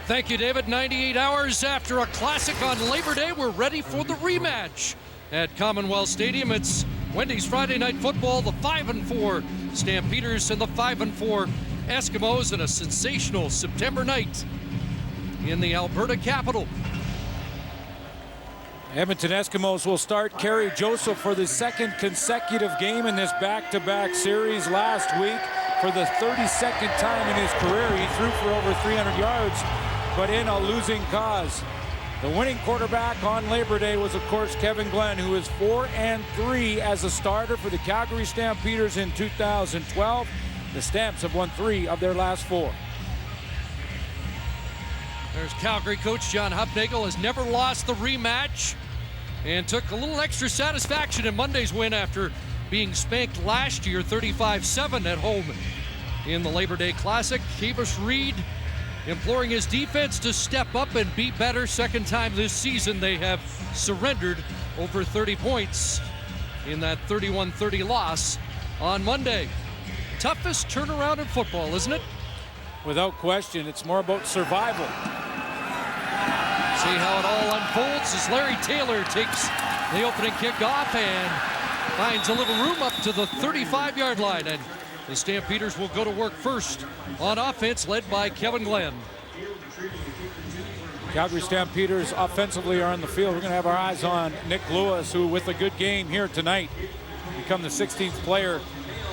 Thank you, David. 98 hours after a classic on Labor Day, we're ready for the rematch at Commonwealth Stadium. It's Wendy's Friday Night Football, the 5-4 Stampeders and the 5-4 Eskimos, in a sensational September night in the Alberta capital. Edmonton Eskimos will start Kerry Joseph for the second consecutive game in this back-to-back series. Last week, for the 32nd time in his career, he threw for over 300 yards, but in a losing cause. The winning quarterback on Labor Day was, of course, Kevin Glenn, who is 4-3 as a starter for the Calgary Stampeders in 2012. The Stamps have won 3 of their last 4. There's Calgary coach John Hufnagel, has never lost the rematch and took a little extra satisfaction in Monday's win after being spanked last year 35-7 at home in the Labor Day Classic. Keevis Reed imploring his defense to step up and be better. Second time this season they have surrendered over 30 points in that 31-30 loss on Monday. Toughest turnaround in football, isn't it? Without question, it's more about survival. See how it all unfolds as Larry Taylor takes the opening kickoff and finds a little room up to the 35-yard line. And the Stampeders will go to work first on offense, led by Kevin Glenn. Calgary Stampeders offensively are on the field. We're going to have our eyes on Nick Lewis, who, with a good game here tonight, become the 16th player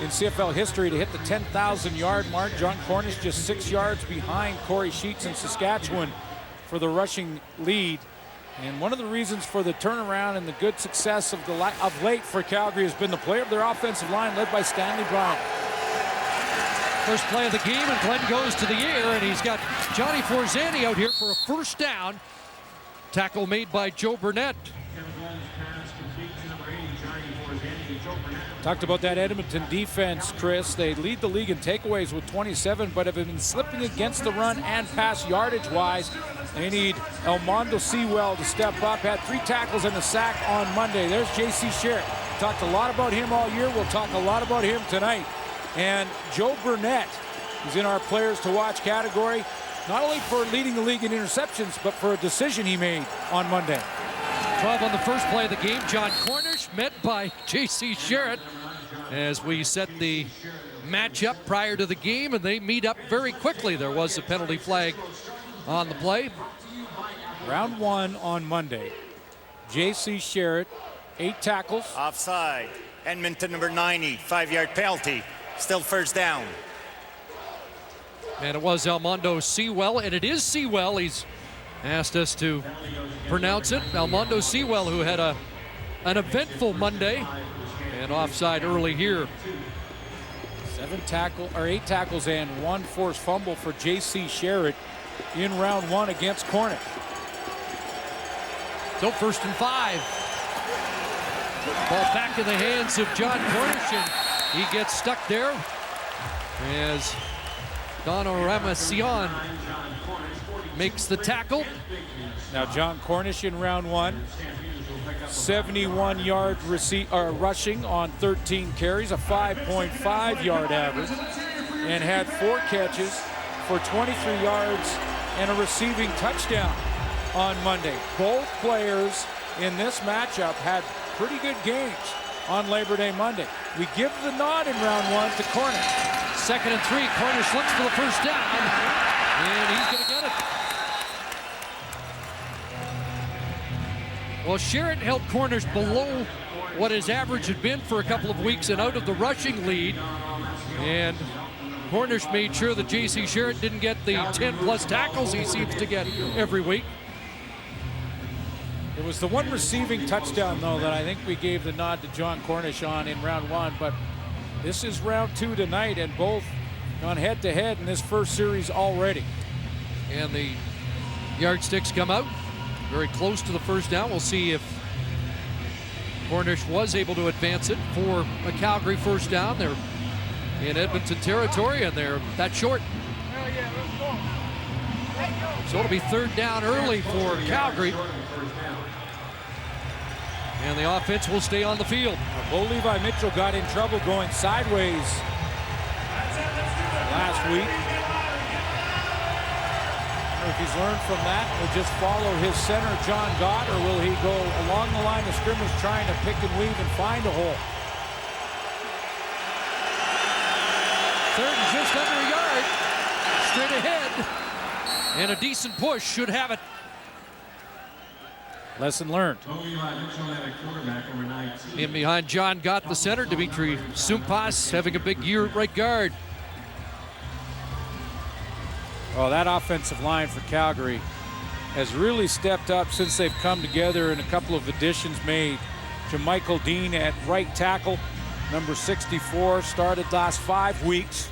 in CFL history to hit the 10,000-yard mark. John Cornish just 6 yards behind Corey Sheets in Saskatchewan for the rushing lead. And one of the reasons for the turnaround and the good success of late for Calgary has been the play of their offensive line, led by Stanley Bryant. First play of the game, and Glenn goes to the air, and he's got Johnny Forzani out here for a first down. Tackle made by Joe Burnett. Talked about that Edmonton defense, Chris. They lead the league in takeaways with 27, but have been slipping against the run and pass yardage-wise. They need Elmondo Sewell to step up. Had 3 tackles and a sack on Monday. There's J.C. Sherritt. Talked a lot about him all year. We'll talk a lot about him tonight. And Joe Burnett is in our players to watch category, not only for leading the league in interceptions, but for a decision he made on Monday. 12 on the first play of the game. John Cornish met by J.C. Sherritt as we set the matchup prior to the game, and they meet up very quickly. There was a penalty flag on the play. Round 1 on Monday. J.C. Sherritt, 8 tackles. Offside. Edmonton number 90, 5-yard penalty. Still first down. And it was Elmondo Sewell, and it is Sewell. He's asked us to pronounce it. Elmondo Sewell, who had an eventful Monday, and offside early here. 8 tackles and 1 forced fumble for J.C. Sherritt in round 1 against Cornish. So 1st and 5. Ball back in the hands of John Cornish, and he gets stuck there as Dono Ramacian makes the tackle. Now John Cornish in round 1, 71-yard rushing on 13 carries, a 5.5-yard average, and had 4 catches for 23 yards and a receiving touchdown on Monday. Both players in this matchup had pretty good games on Labor Day Monday. We give the nod in round 1 to Cornish. 2nd and 3. Cornish looks for the first down, and he's going to get it. Well, Sherritt held Cornish below what his average had been for a couple of weeks and out of the rushing lead. And Cornish made sure that J.C. Sherritt didn't get the 10-plus tackles he seems to get every week. It was the one receiving touchdown, though, that I think we gave the nod to John Cornish on in round 1. But this is round 2 tonight, and both gone head-to-head in this first series already. And the yardsticks come out very close to the first down. We'll see if Cornish was able to advance it for a Calgary first down. They're in Edmonton territory, and they're that short. So it'll be 3rd down early for Calgary. And the offense will stay on the field. Bo Levi Mitchell got in trouble going sideways last week. if he's learned from that, will just follow his center, John Gott, or will he go along the line of scrimmage trying to pick and weave and find a hole? Third and just under a yard. Straight ahead. And a decent push should have it. Lesson learned. In behind John Gott, the center. Dimitri Sumpas having a big year at right guard. Oh, that offensive line for Calgary has really stepped up since they've come together, and a couple of additions made. Jamichael Dean at right tackle, number 64, started last 5 weeks.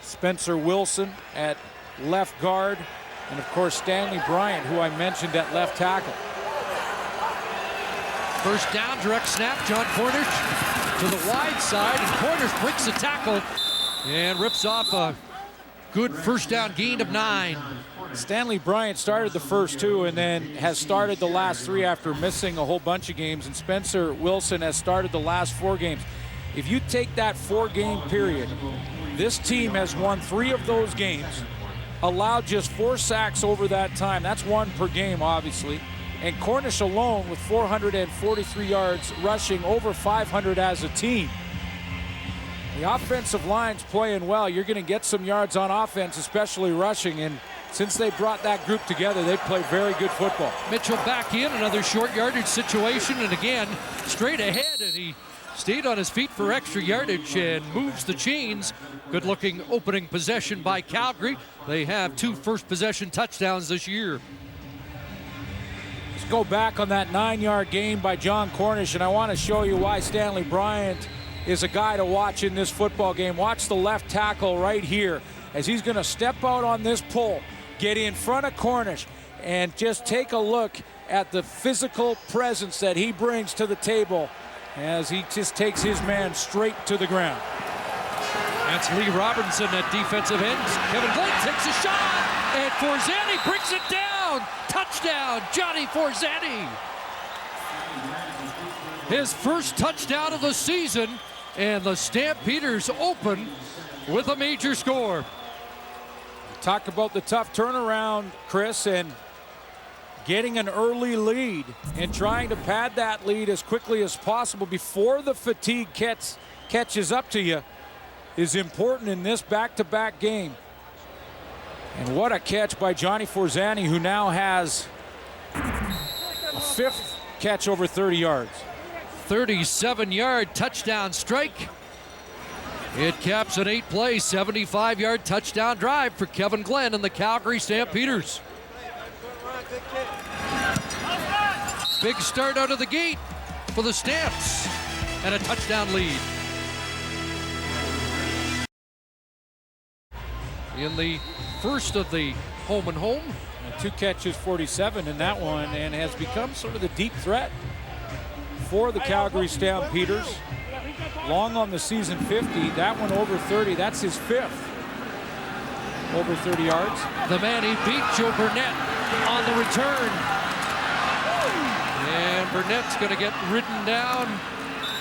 Spencer Wilson at left guard, and of course Stanley Bryant, who I mentioned, at left tackle. First down, direct snap, John Cornish to the wide side, and Cornish breaks the tackle and rips off a good first down gain of 9. Stanley Bryant started the first 2 and then has started the last 3 after missing a whole bunch of games, and Spencer Wilson has started the last 4 games. If you take that 4-game period, this team has won 3 of those games, allowed just 4 sacks over that time. That's 1 per game, obviously. And Cornish alone with 443 yards rushing, over 500 as a team. The offensive line's playing well. You're going to get some yards on offense, especially rushing. And since they brought that group together, they play very good football. Mitchell back in, another short yardage situation, and again, straight ahead, and he stayed on his feet for extra yardage and moves the chains. Good looking opening possession by Calgary. They have 2 first possession touchdowns this year. Let's go back on that 9-yard gain by John Cornish, and I want to show you why Stanley Bryant is a guy to watch in this football game. Watch the left tackle right here as he's going to step out on this pull, get in front of Cornish, and just take a look at the physical presence that he brings to the table as he just takes his man straight to the ground. That's Lee Robinson at defensive end. Kevin Glenn takes a shot, and Forzani brings it down. Touchdown, Johnny Forzani. His first touchdown of the season, and the Stampeders open with a major score. Talk about the tough turnaround, Chris, and getting an early lead and trying to pad that lead as quickly as possible before the fatigue catches up to you is important in this back-to-back game. And what a catch by Johnny Forzani, who now has a 5th catch over 30 yards. 37-yard touchdown strike. It caps an 8-play, 75-yard touchdown drive for Kevin Glenn and the Calgary Stampeders. Big start out of the gate for the Stamps, and a touchdown lead. In the first of the home and home. 2 catches, 47 in that one, and has become sort of the deep threat for the Calgary Stampeders. Long on the season, 50. That one over 30. That's his 5th. Over 30 yards. The man he beat, Joe Burnett, on the return. And Burnett's going to get ridden down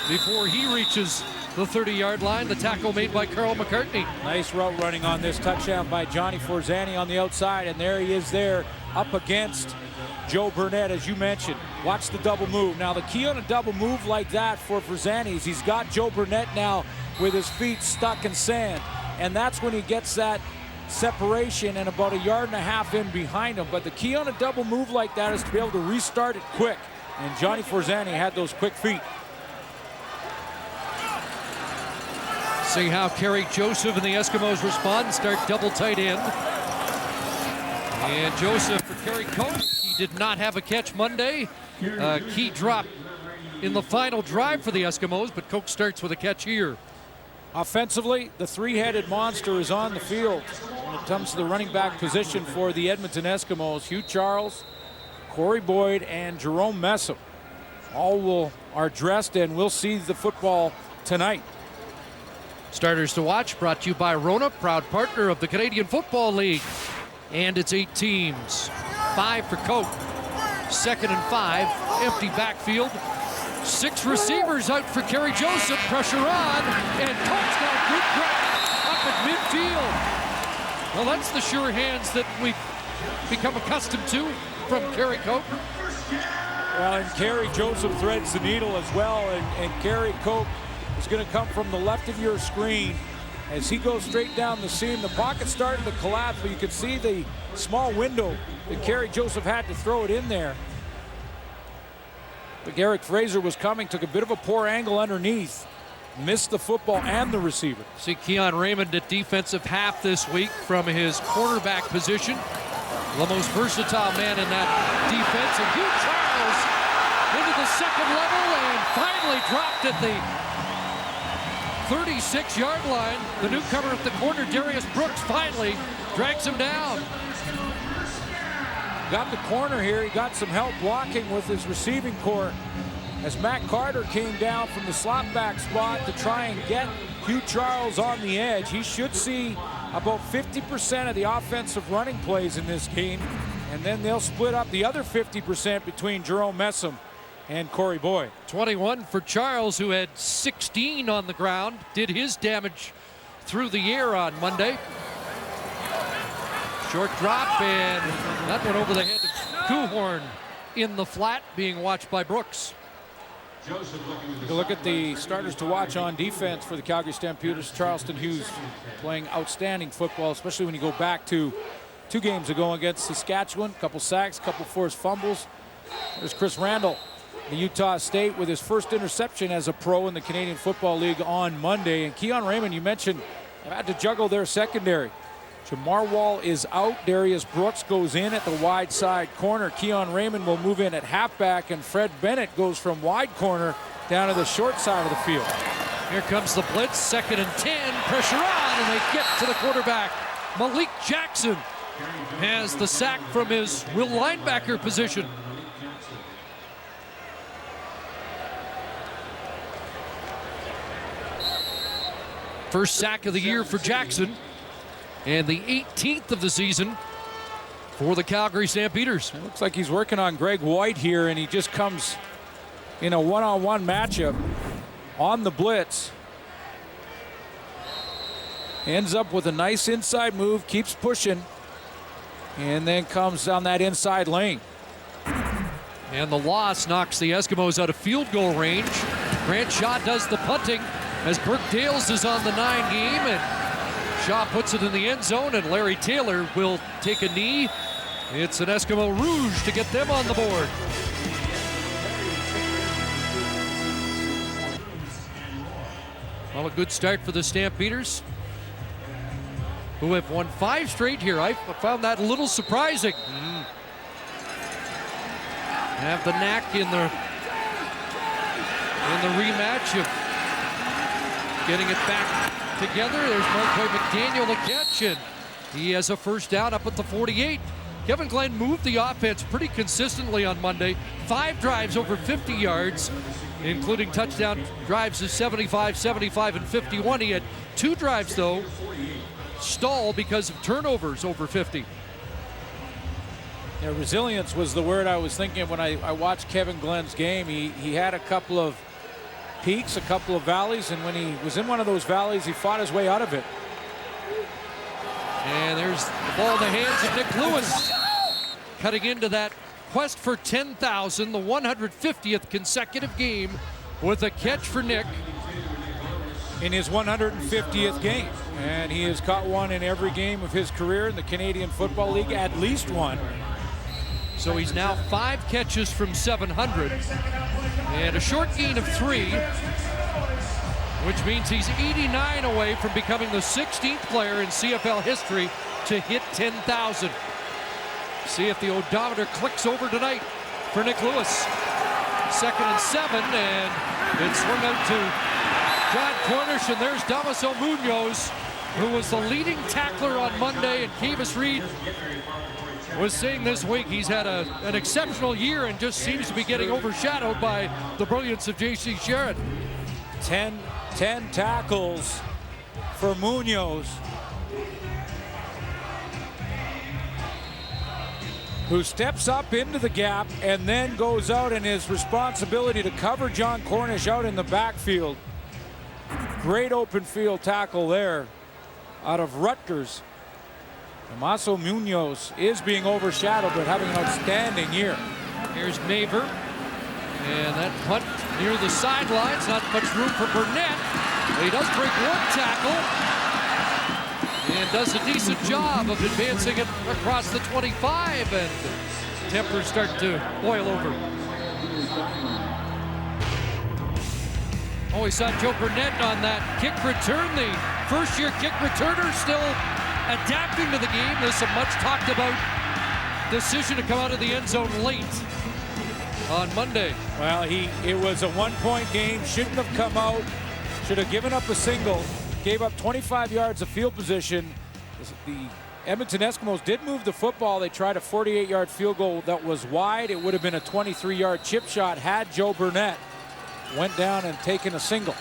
before he reaches the 30-yard line. The tackle made by Carl McCartney. Nice route running on this touchdown by Johnny Forzani on the outside, and there he is there up against Joe Burnett, as you mentioned. Watch the double move. Now, the key on a double move like that for Forzani is he's got Joe Burnett now with his feet stuck in sand, and that's when he gets that separation and about 1.5 yards in behind him. But the key on a double move like that is to be able to restart it quick, and Johnny Forzani had those quick feet. See how Kerry Joseph and the Eskimos respond. Start double tight end. And Joseph for Kerry Cope. He did not have a catch Monday. Key drop in the final drive for the Eskimos, but Coke starts with a catch here. Offensively, the 3-headed monster is on the field when it comes to the running back position for the Edmonton Eskimos. Hugh Charles, Corey Boyd, and Jerome Messam all are dressed, and we'll see the football tonight. Starters to watch, brought to you by Rona, proud partner of the Canadian Football League. And it's 8 teams. 5 for Coke. 2nd and 5. Empty backfield. 6 receivers out for Kerry Joseph. Pressure on. And Coke's got a good grab up at midfield. Well, that's the sure hands that we've become accustomed to from Kerry Cope. Well, and Kerry Joseph threads the needle as well, and Kerry Cope is going to come from the left of your screen as he goes straight down the seam. The pocket started to collapse, but you could see the small window that Kerry Joseph had to throw it in there. But Garrick Fraser was coming, took a bit of a poor angle underneath, missed the football and the receiver. See Keon Raymond at defensive half this week from his cornerback position. The most versatile man in that defense. And Hugh Charles into the second level and finally dropped at the 36-yard line. The newcomer at the corner, Darius Brooks, finally drags him down. Got the corner here. He got some help blocking with his receiving corps as Matt Carter came down from the slot back spot to try and get Hugh Charles on the edge. He should see about 50% of the offensive running plays in this game, and then they'll split up the other 50% between Jerome Messam and Corey Boyd. 21 for Charles, who had 16 on the ground, did his damage through the air on Monday. Short drop, and that went over the head of Kuhorn in the flat, being watched by Brooks. Take a look at the starters to watch on defense for the Calgary Stampeders. Charleston Hughes playing outstanding football, especially when you go back to 2 games ago against Saskatchewan. A couple sacks, a couple forced fumbles. There's Chris Randall, the Utah State, with his first interception as a pro in the Canadian Football League on Monday. And Keon Raymond, you mentioned, had to juggle their secondary. Jamar Wall is out. Darius Brooks goes in at the wide side corner. Keon Raymond will move in at halfback, and Fred Bennett goes from wide corner down to the short side of the field. Here comes the blitz, 2nd and 10, pressure on, and they get to the quarterback. Malik Jackson has the sack from his will linebacker position. First sack of the year for Jackson, and the 18th of the season for the Calgary Stampeders. It looks like he's working on Greg White here, and he just comes in a one-on-one matchup on the blitz. Ends up with a nice inside move, keeps pushing, and then comes down that inside lane. And the loss knocks the Eskimos out of field goal range. Grant Shaw does the punting as Burke Dales is on the 9 game, and Shaw puts it in the end zone, and Larry Taylor will take a knee. It's an Eskimo Rouge to get them on the board. Well, a good start for the Stampeders, who have won 5 straight here. I found that a little surprising. Have the knack in the rematch of getting it back together. There's Marquay McDaniel, the catch, and he has a first down up at the 48. Kevin Glenn moved the offense pretty consistently on Monday. 5 drives over 50 yards, including touchdown drives of 75, 75, and 51. He had 2 drives, though, stall because of turnovers over 50. Yeah, resilience was the word I was thinking of when I watched Kevin Glenn's game. He had a couple of peaks, a couple of valleys, and when he was in one of those valleys, he fought his way out of it. And there's the ball in the hands of Nick Lewis, cutting into that quest for 10,000, the 150th consecutive game, with a catch for Nick in his 150th game. And he has caught one in every game of his career in the Canadian Football League, at least one. So he's now 5 catches from 700 and a short gain of 3, which means he's 89 away from becoming the 16th player in CFL history to hit 10,000. See if the odometer clicks over tonight for Nick Lewis. 2nd and 7, and it's swung out to John Cornish, and there's Damaso Munoz, who was the leading tackler on Monday, and Kavis Reed was saying this week he's had an exceptional year and just seems to be getting overshadowed by the brilliance of J.C. Sherritt. 10 tackles for Munoz, who steps up into the gap and then goes out in his responsibility to cover John Cornish out in the backfield. Great open field tackle there out of Rutgers. Tomaso Munoz is being overshadowed, but having an outstanding year. Here's Maver. And that punt near the sidelines. Not much room for Burnett. But he does break one tackle. And does a decent job of advancing it across the 25. And tempers start to boil over. Oh, we saw Joe Burnett on that kick return. The first-year kick returner still adapting to the game. There's a much talked about decision to come out of the end zone late on Monday. Well, it was a one-point game. Shouldn't have come out. Should have given up a single. Gave up 25 yards of field position. The Edmonton Eskimos did move the football. They tried a 48-yard field goal that was wide. It would have been a 23-yard chip shot had Joe Burnett went down and taken a single.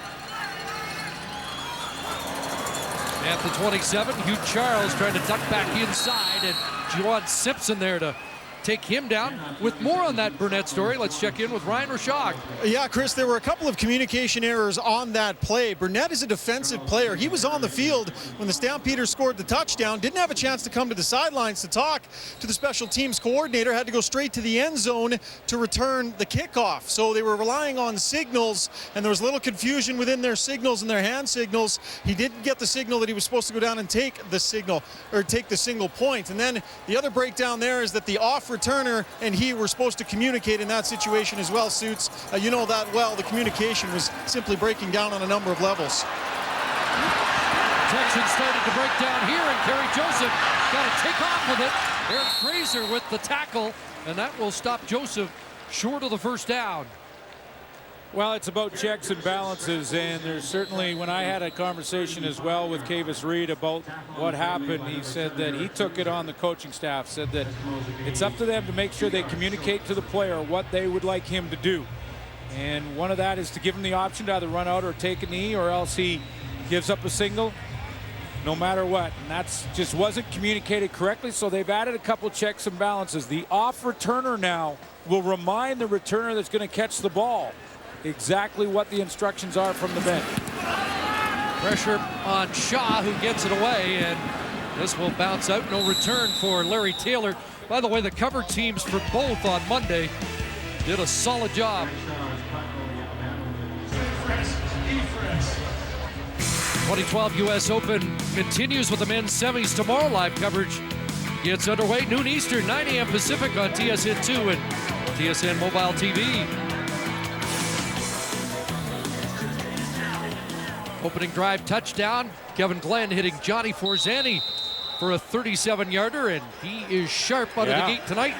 At the 27, Hugh Charles trying to duck back inside, and Juwan Simpson there to take him down. With more on that Burnett story, let's check in with Ryan Rashog. Yeah, Chris, there were a couple of communication errors on that play. Burnett is a defensive player. He was on the field when the Stampeders scored the touchdown. Didn't have a chance to come to the sidelines to talk to the special teams coordinator. Had to go straight to the end zone to return the kickoff. So they were relying on signals, and there was a little confusion within their signals and their hand signals. He didn't get the signal that he was supposed to go down and take the signal, or take the single point. And then the other breakdown there is that the off returner and he were supposed to communicate in that situation as well, Suits. You know that well. The communication was simply breaking down on a number of levels. Protection started to break down here, and Kerry Joseph got to take off with it. Eric Fraser with the tackle, and that will stop Joseph short of the first down. Well, it's about checks and balances, and there's certainly, when I had a conversation as well with Kavis Reed about what happened, he said that he took it on the coaching staff, said that it's up to them to make sure they communicate to the player what they would like him to do. And one of that is to give him the option to either run out or take a knee, or else he gives up a single no matter what. And that's just wasn't communicated correctly, so they've added a couple checks and balances. The off returner now will remind the returner that's going to catch the ball exactly what the instructions are from the bench. Pressure on Shaw, who gets it away, and this will bounce out. No return for Larry Taylor. By the way, the cover teams for both on Monday did a solid job. 2012 U.S. Open continues with the men's semis tomorrow. Live coverage gets underway noon Eastern, 9 a.m. Pacific on TSN2 and TSN Mobile TV. Opening drive touchdown. Kevin Glenn hitting Johnny Forzani for a 37-yarder, and he is sharp out of the gate tonight.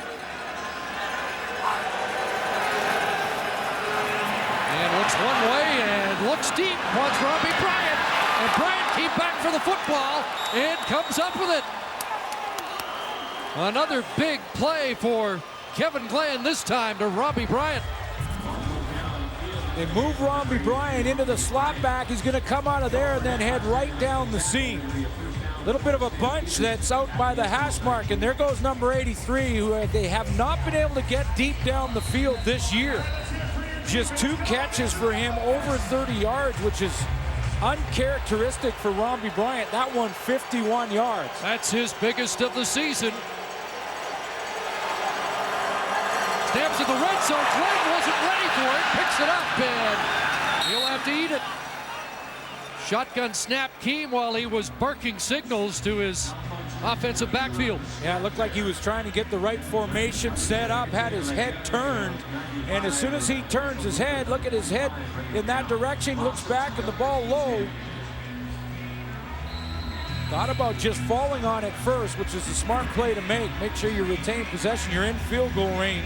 And looks one way and looks deep. Wants Robbie Bryant. And Bryant came back for the football and comes up with it. Another big play for Kevin Glenn, this time to Robbie Bryant. They move Robbie Bryant into the slot back. He's going to come out of there and then head right down the seam. A little bit of a bunch that's out by the hash mark, and there goes number 83, who they have not been able to get deep down the field this year. Just 2 catches for him over 30 yards, which is uncharacteristic for Robbie Bryant. That one 51 yards. That's his biggest of the season. Snaps in the red zone. Glenn wasn't ready for it. Picks it up, and he'll have to eat it. Shotgun snap came while he was barking signals to his offensive backfield. Yeah, it looked like he was trying to get the right formation set up, had his head turned, and as soon as he turns his head, look at his head in that direction, looks back and the ball low. Thought about just falling on it first, which is a smart play to make. Make sure you retain possession. You're in field goal range.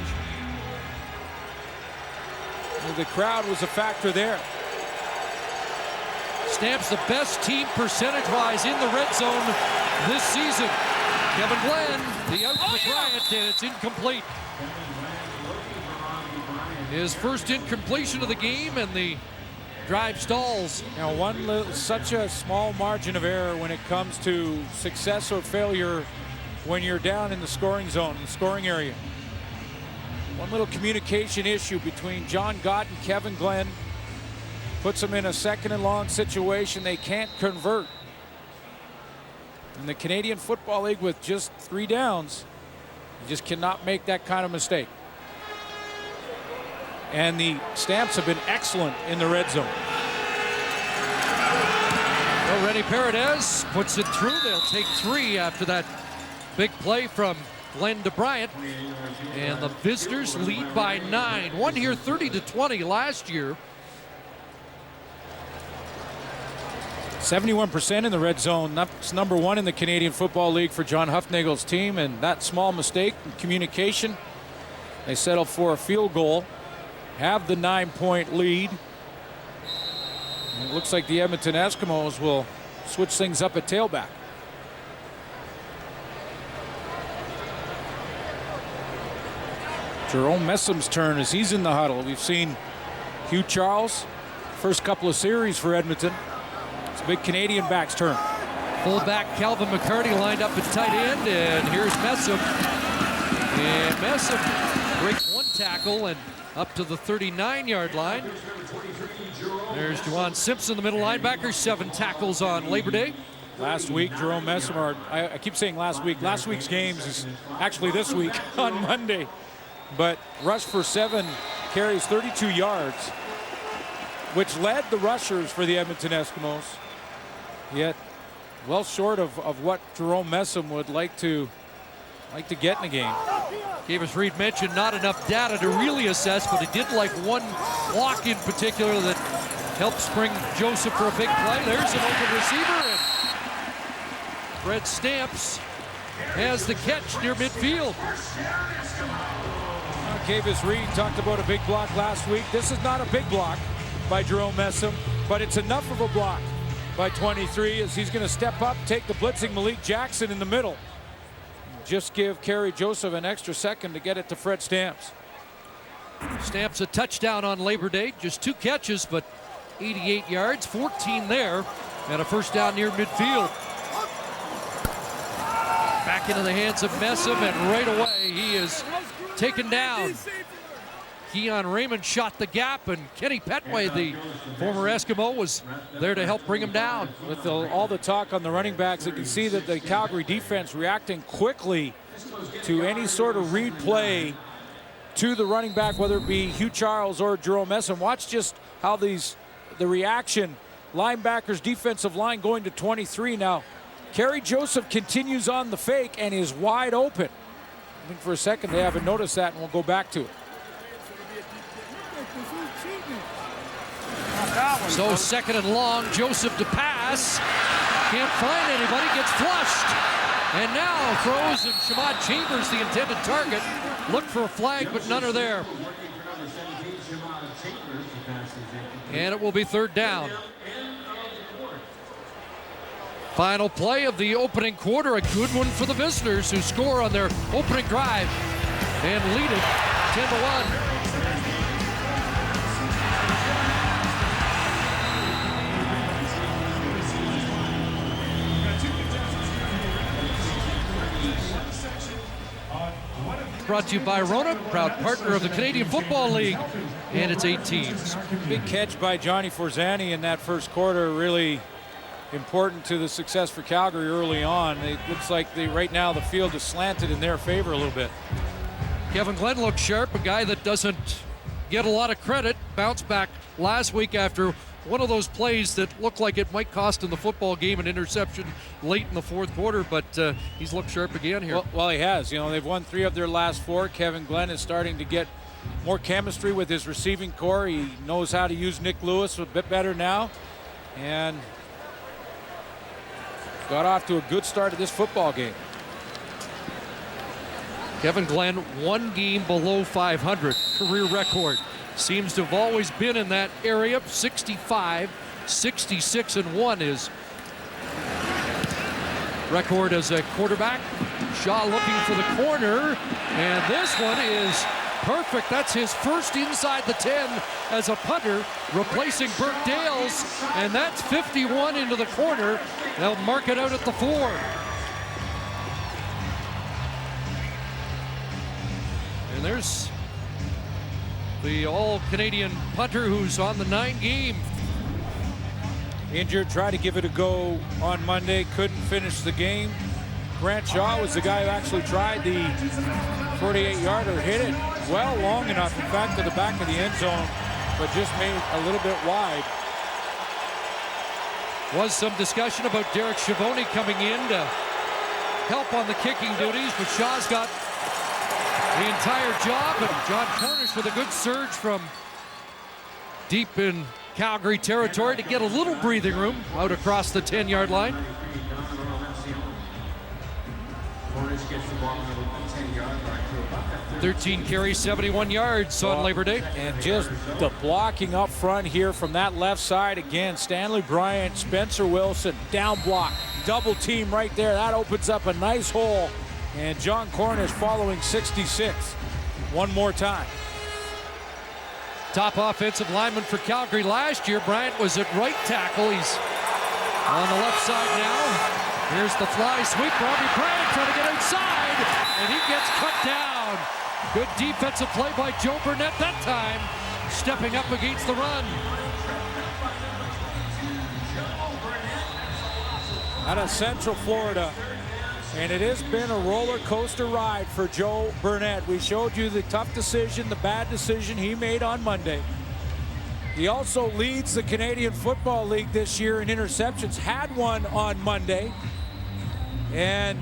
The crowd was a factor there. Stamps the best team percentage-wise in the red zone this season. Kevin Glenn, the out to Bryant, and it's incomplete. His first incompletion of the game, and the drive stalls. Now, such a small margin of error when it comes to success or failure when you're down in the scoring zone, in the scoring area. One little communication issue between John Gott and Kevin Glenn puts them in a 2nd and long situation. They can't convert. In the Canadian Football League with just 3 downs, you just cannot make that kind of mistake. And the Stamps have been excellent in the red zone. Already Paredes puts it through. They'll take 3 after that big play from Glenn DeBryant. And the visitors lead by 9. Won here 30-20 last year. 71% in the red zone. That's number 1 in the Canadian Football League for John Hufnagel's team. And that small mistake in communication, they settle for a field goal, have the 9-point lead. And it looks like the Edmonton Eskimos will switch things up at tailback. Jerome Messum's turn as he's in the huddle. We've seen Hugh Charles, first couple of series for Edmonton. It's a big Canadian back's turn. Fullback Calvin McCarty lined up at tight end, and here's Messum. And Messum breaks 1 tackle and up to the 39-yard line. There's Juwan Simpson, the middle linebacker, 7 tackles on Labor Day. Last week, Jerome Messum, or I keep saying last week. Last week's games is actually this week on Monday. But rushed for 7 carries, 32 yards, which led the rushers for the Edmonton Eskimos. Yet, well short of what Jerome Messum would like to get in a game. Davis Reed mentioned not enough data to really assess, but he did like one block in particular that helped spring Joseph for a big play. There's an open receiver, and Fred Stamps has the catch near midfield. Davis Reed talked about a big block last week. This is not a big block by Jerome Messum, but it's enough of a block by 23 as he's going to step up, take the blitzing Malik Jackson in the middle. Just give Kerry Joseph an extra second to get it to Fred Stamps. Stamps a touchdown on Labor Day, just 2 catches, but 88 yards, 14 there, and a first down near midfield. Back into the hands of Messum, and right away he is taken down. Keon Raymond shot the gap, and Kenny Petway, the former Eskimo, was there to help bring him down. With all the talk on the running backs, you can see that the Calgary defense reacting quickly to any sort of read play to the running back, whether it be Hugh Charles or Jerome Messum. Watch just how the reaction, linebackers, defensive line going to 23 now. Kerry Joseph continues on the fake and is wide open. I think for a second they haven't noticed that, and we'll go back to it. So 2nd and long, Joseph to pass. Can't find anybody, gets flushed. And now throws, and Shamad Chambers, the intended target. Look for a flag, but none are there. And it will be 3rd down. Final play of the opening quarter, a good one for the visitors who score on their opening drive and lead it 10-1. Brought to you by Rona, proud partner of the Canadian Football League, and its 8 teams. Big catch by Johnny Forzani in that first quarter, really important to the success for Calgary early on. It looks like right now the field is slanted in their favor a little bit. Kevin Glenn looks sharp, a guy that doesn't get a lot of credit. Bounced back last week after one of those plays that looked like it might cost him the football game, an interception late in the 4th quarter, but he's looked sharp again here. Well, he has. You know, they've won 3 of their last 4. Kevin Glenn is starting to get more chemistry with his receiving core. He knows how to use Nick Lewis a bit better now, and got off to a good start of this football game. Kevin Glenn, 1 game below 500, career record. Seems to have always been in that area. 65, 66-1 is record as a quarterback. Shaw looking for the corner, and this one is perfect. That's his first inside the 10 as a punter, replacing Burt Dales, and that's 51 into the corner. They'll mark it out at the 4. And there's the all-Canadian punter who's on the 9 game. injured, tried to give it a go on Monday, couldn't finish the game. Grant Shaw was the guy who actually tried the 48-yarder, hit it well long enough, in fact, to the back of the end zone, but just made a little bit wide. Was some discussion about Derek Schiavone coming in to help on the kicking duties, but Shaw's got the entire job, and John Cornish with a good surge from deep in Calgary territory to get a little breathing room out across the 10-yard line. 13 carries, 71 yards on Labor Day. And just the blocking up front here from that left side again. Stanley Bryant, Spencer Wilson, down block, double team right there. That opens up a nice hole. And John Cornish following 66 one more time. Top offensive lineman for Calgary last year. Bryant was at right tackle. He's on the left side now. Here's the fly sweep. Robbie Bryant trying to get outside, and he gets cut down. Good defensive play by Joe Burnett that time, stepping up against the run. Out of Central Florida, and it has been a roller coaster ride for Joe Burnett. We showed you the tough decision, the bad decision he made on Monday. He also leads the Canadian Football League this year in interceptions, had one on Monday, and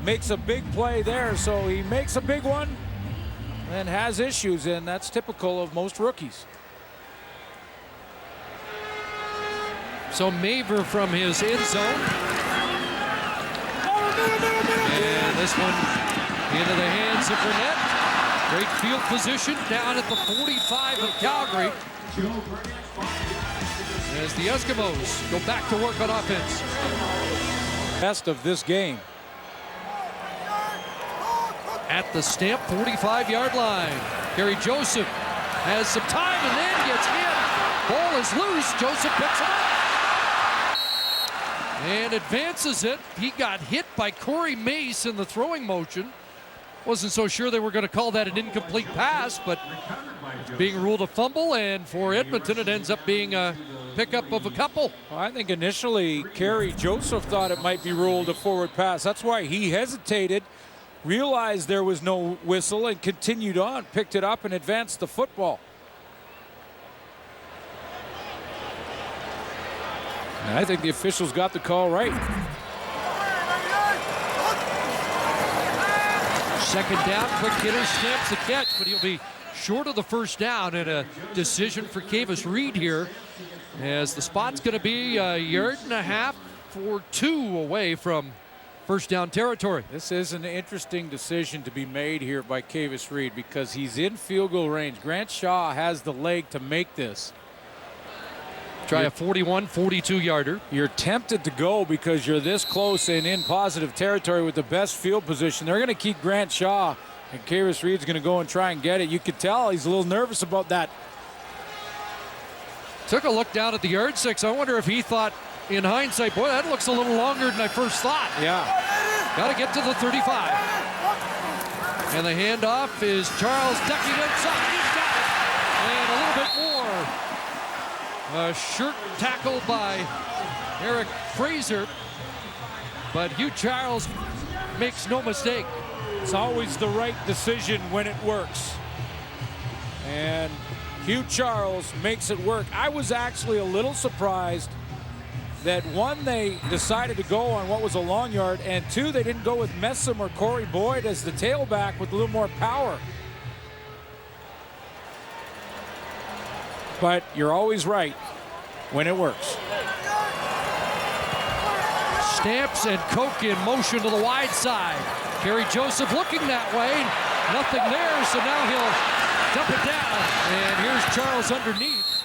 makes a big play there. So he makes a big one and has issues, and that's typical of most rookies. So Maver from his end zone. And this one into the hands of Burnett. Great field position down at the 45 of Calgary, as the Eskimos go back to work on offense. Best of this game. At the Stamp 45-yard line. Kerry Joseph has some time and then gets hit. Ball is loose. Joseph picks it up and advances it. He got hit by Corey Mace in the throwing motion. Wasn't so sure they were going to call that an incomplete pass, but it's being ruled a fumble, and for Edmonton it ends up being a pickup of a couple. Well, I think initially Kerry Joseph thought it might be ruled a forward pass. That's why he hesitated, realized there was no whistle, and continued on, picked it up and advanced the football. And I think the officials got the call right. Second down, quick hitter snaps the catch, but he'll be short of the first down, and a decision for Kavis Reed here, as the spot's going to be a yard and a half or two away from first down territory. This is an interesting decision to be made here by Kavis Reed, because he's in field goal range. Grant Shaw has the leg to make this. Try a 41, 42-yarder. You're tempted to go because you're this close and in positive territory with the best field position. They're going to keep Grant Shaw, and Kavis Reed's going to go and try and get it. You could tell he's a little nervous about that. Took a look down at the yardstick. I wonder if he thought, in hindsight, boy, that looks a little longer than I first thought. Yeah. Got to get to the 35. And the handoff is Charles ducking inside. He's got it. And a little bit more. A shirt tackle by Eric Fraser. But Hugh Charles makes no mistake. It's always the right decision when it works. And Hugh Charles makes it work. I was actually a little surprised that, one, they decided to go on what was a long yard, and two, they didn't go with Messam or Corey Boyd as the tailback with a little more power. But you're always right when it works. Stamps and Koch in motion to the wide side. Kerry Joseph looking that way. Nothing there, so now he'll dump it down. And here's Charles underneath.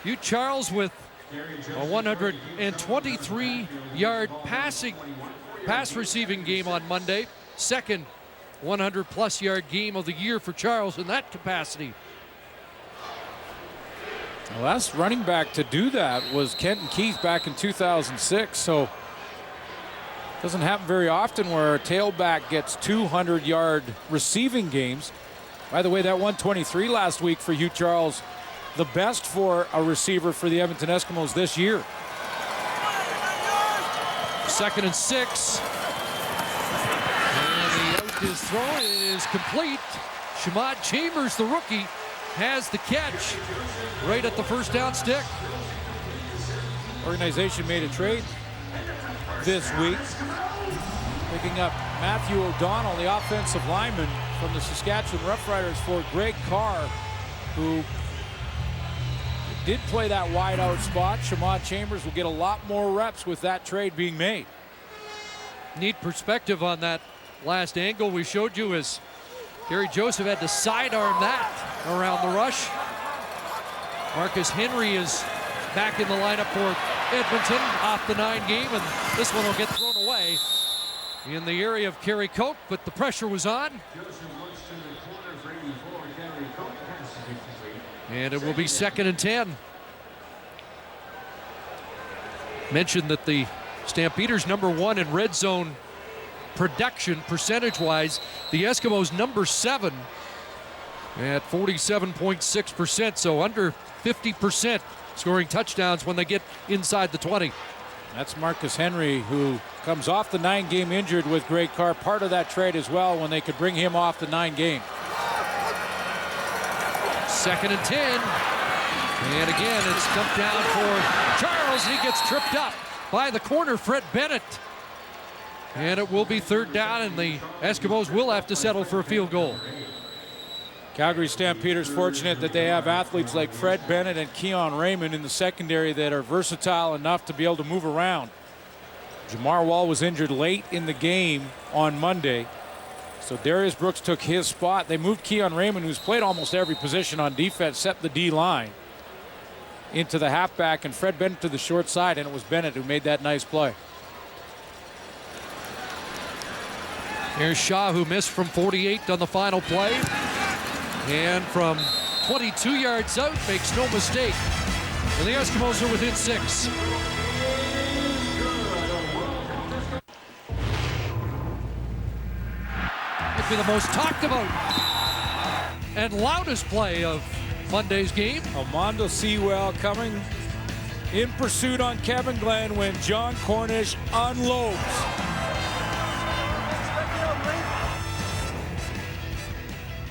Hugh Charles with a 123-yard pass receiving game on Monday. Second 100-plus yard game of the year for Charles in that capacity. The last running back to do that was Kenton Keith back in 2006. So doesn't happen very often where a tailback gets 200-yard receiving games. By the way, that 123 last week for Hugh Charles, the best for a receiver for the Edmonton Eskimos this year. 2nd and 6. And the out is thrown. It is complete. Shamad Chambers, the rookie, has the catch right at the first down stick. Organization made a trade this week, picking up Matthew O'Donnell, the offensive lineman from the Saskatchewan Roughriders, for Greg Carr, who did play that wide out spot. Shamad Chambers will get a lot more reps with that trade being made. Neat perspective on that last angle we showed you as Gary Joseph had to sidearm that around the rush. Marcus Henry is back in the lineup for Edmonton off the 9 game, and this one will get thrown away in the area of Kerry Coke, but the pressure was on. And it will be 2nd and 10. Mentioned that the Stampeders #1 in red zone production percentage-wise. The Eskimos #7 at 47.6%, so under 50% scoring touchdowns when they get inside the 20. That's Marcus Henry, who comes off the 9 game injured with Greg Carr, part of that trade as well when they could bring him off the 9 game. 2nd and 10. And again, it's dumped down for Charles. He gets tripped up by the corner, Fred Bennett. And it will be 3rd down, and the Eskimos will have to settle for a field goal. Calgary Stampeders fortunate that they have athletes like Fred Bennett and Keon Raymond in the secondary that are versatile enough to be able to move around. Jamar Wall was injured late in the game on Monday, so Darius Brooks took his spot. They moved Keon Raymond, who's played almost every position on defense, except the D line, into the halfback, and Fred Bennett to the short side, and it was Bennett who made that nice play. Here's Shaw, who missed from 48 on the final play. And from 22 yards out, makes no mistake. And the Eskimos are within 6. Might be the most talked about and loudest play of Monday's game. Armando Sewell coming in pursuit on Kevin Glenn when John Cornish unloads.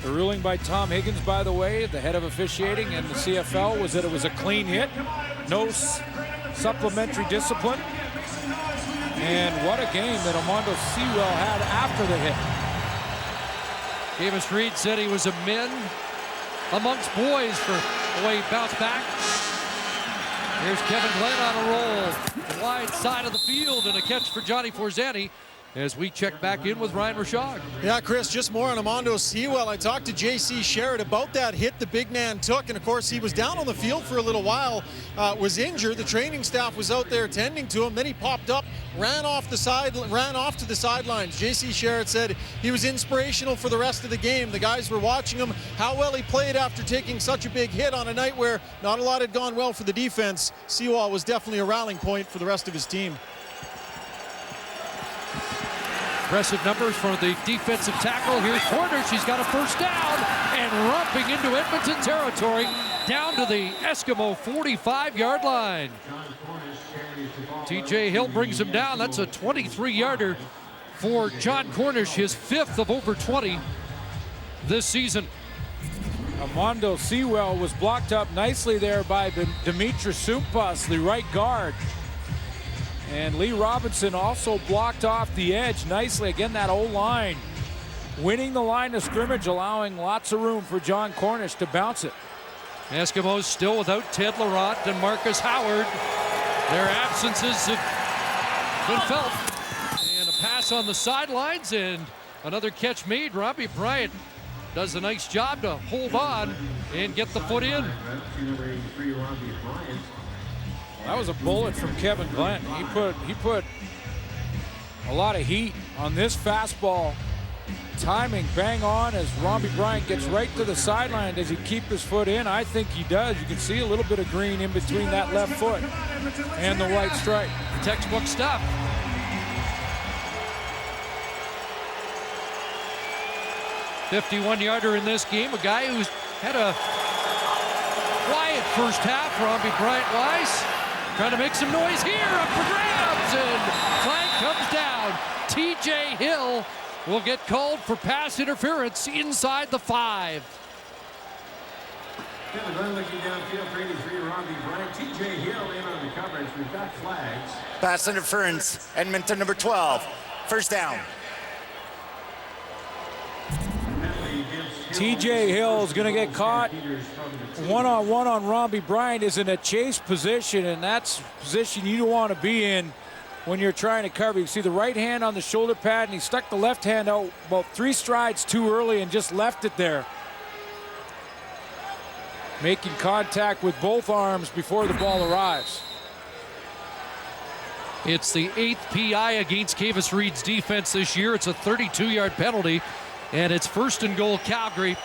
The ruling by Tom Higgins, by the way, the head of officiating in the CFL, was that it was a clean hit. No supplementary discipline. And what a game that Armando Sewell had after the hit. Davis Reed said he was a men amongst boys for the way he bounced back. Here's Kevin Glenn on a roll. The wide side of the field, and a catch for Johnny Forzani as we check back in with Ryan Rashog. Yeah, Chris, just more on Armando Sewell. I talked to J.C. Sherritt about that hit the big man took, and of course he was down on the field for a little while, was injured. The training staff was out there tending to him. Then he popped up, ran off to the sidelines. J.C. Sherritt said he was inspirational for the rest of the game. The guys were watching him, how well he played after taking such a big hit on a night where not a lot had gone well for the defense. Sewell was definitely a rallying point for the rest of his team. Impressive numbers for the defensive tackle. Here's Cornish. He's got a first down and romping into Edmonton territory down to the Eskimo 45-yard line. TJ Hill brings him down. That's a 23-yarder for John Cornish, his 5th of over 20 this season. Armando Sewell was blocked up nicely there by Dimitri Sumpas, the right guard. And Lee Robinson also blocked off the edge nicely. Again, that O-line winning the line of scrimmage, allowing lots of room for John Cornish to bounce it. Eskimos still without Ted Laurent and Marcus Howard. Their absences have been felt. And a pass on the sidelines and another catch made. Robbie Bryant does a nice job to hold on and get the foot in. That was a bullet from Kevin Glenn. He put a lot of heat on this fastball. Timing bang on as Robbie Bryant gets right to the sideline. Does he keep his foot in? I think he does. You can see a little bit of green in between that left foot and the white stripe. Textbook stuff. "51-yarder in this game. A guy who's had a quiet first half, Robbie Bryant-wise. Trying to make some noise here, up for grabs. goes in. Flag comes down. TJ Hill will get called for pass interference inside the 5. Kevin Glenn looking downfield for 83, Robbie Bryant. TJ Hill in on the coverage. We've got flags. Pass interference, Edmonton number 12. First down. TJ Hill is going to get caught one-on-one on Robbie Bryant. Is in a chase position, and that's a position you don't want to be in when you're trying to cover. You see the right hand on the shoulder pad, and he stuck the left hand out about 3 strides too early and just left it there. Making contact with both arms before the ball arrives. It's the 8th PI against Kavis Reed's defense this year. It's a 32-yard penalty, and it's 1st and goal Calgary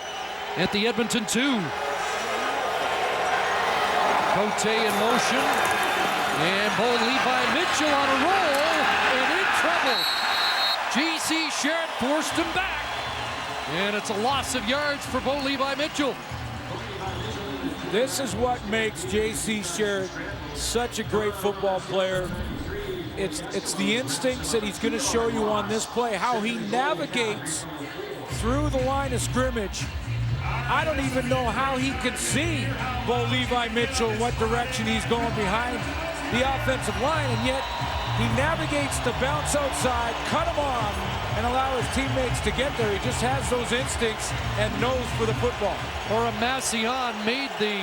at the Edmonton 2. Cote in motion, and Bo Levi Mitchell on a roll, and in trouble. J.C. Sherritt forced him back, and it's a loss of yards for Bo Levi Mitchell. This is what makes J.C. Sherritt such a great football player. It's the instincts that he's going to show you on this play, how he navigates through the line of scrimmage. I don't even know how he can see Bo Levi Mitchell, what direction he's going behind the offensive line, and yet he navigates to bounce outside, cut him off, and allow his teammates to get there. He just has those instincts and knows for the football. Or Massian made the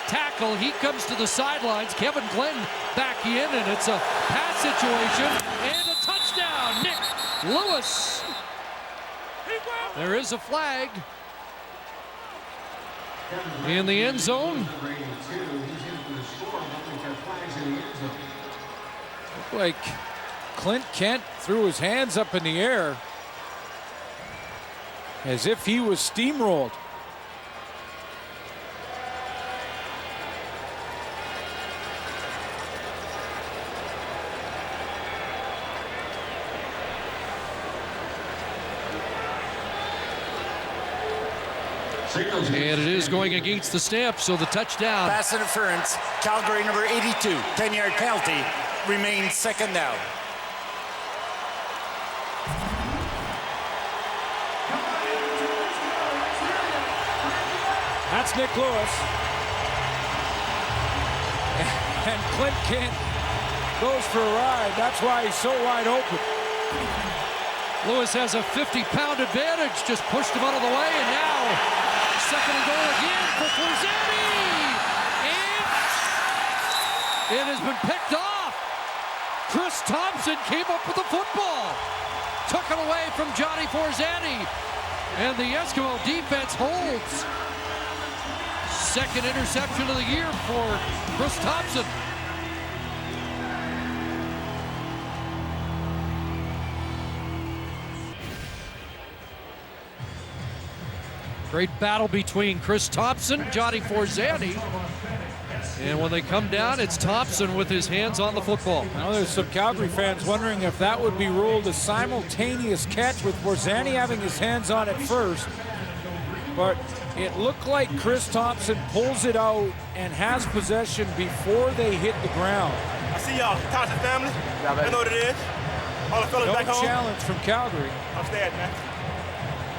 tackle. He comes to the sidelines. Kevin Glenn back in, and it's a pass situation and a touchdown. Nick Lewis. There is a flag in the end zone. Looked like Clint Kent threw his hands up in the air as if he was steamrolled. And it is going against the Stamps, so the touchdown. Pass interference, Calgary number 82. 10-yard penalty, remains 2nd down. That's Nick Lewis. And Clint Kent goes for a ride. That's why he's so wide open. Lewis has a 50-pound advantage, just pushed him out of the way, and now 2nd and goal again for Forzani. And it has been picked off. Chris Thompson came up with the football. Took it away from Johnny Forzani. And the Eskimo defense holds. 2nd interception of the year for Chris Thompson. Great battle between Chris Thompson, Johnny Forzani. And when they come down, it's Thompson with his hands on the football. Now there's some Calgary fans wondering if that would be ruled a simultaneous catch with Forzani having his hands on it first. But it looked like Chris Thompson pulls it out and has possession before they hit the ground. I see y'all, Thompson family. I know what it is. All the fellas No back home. challenge from Calgary. Upstairs, man.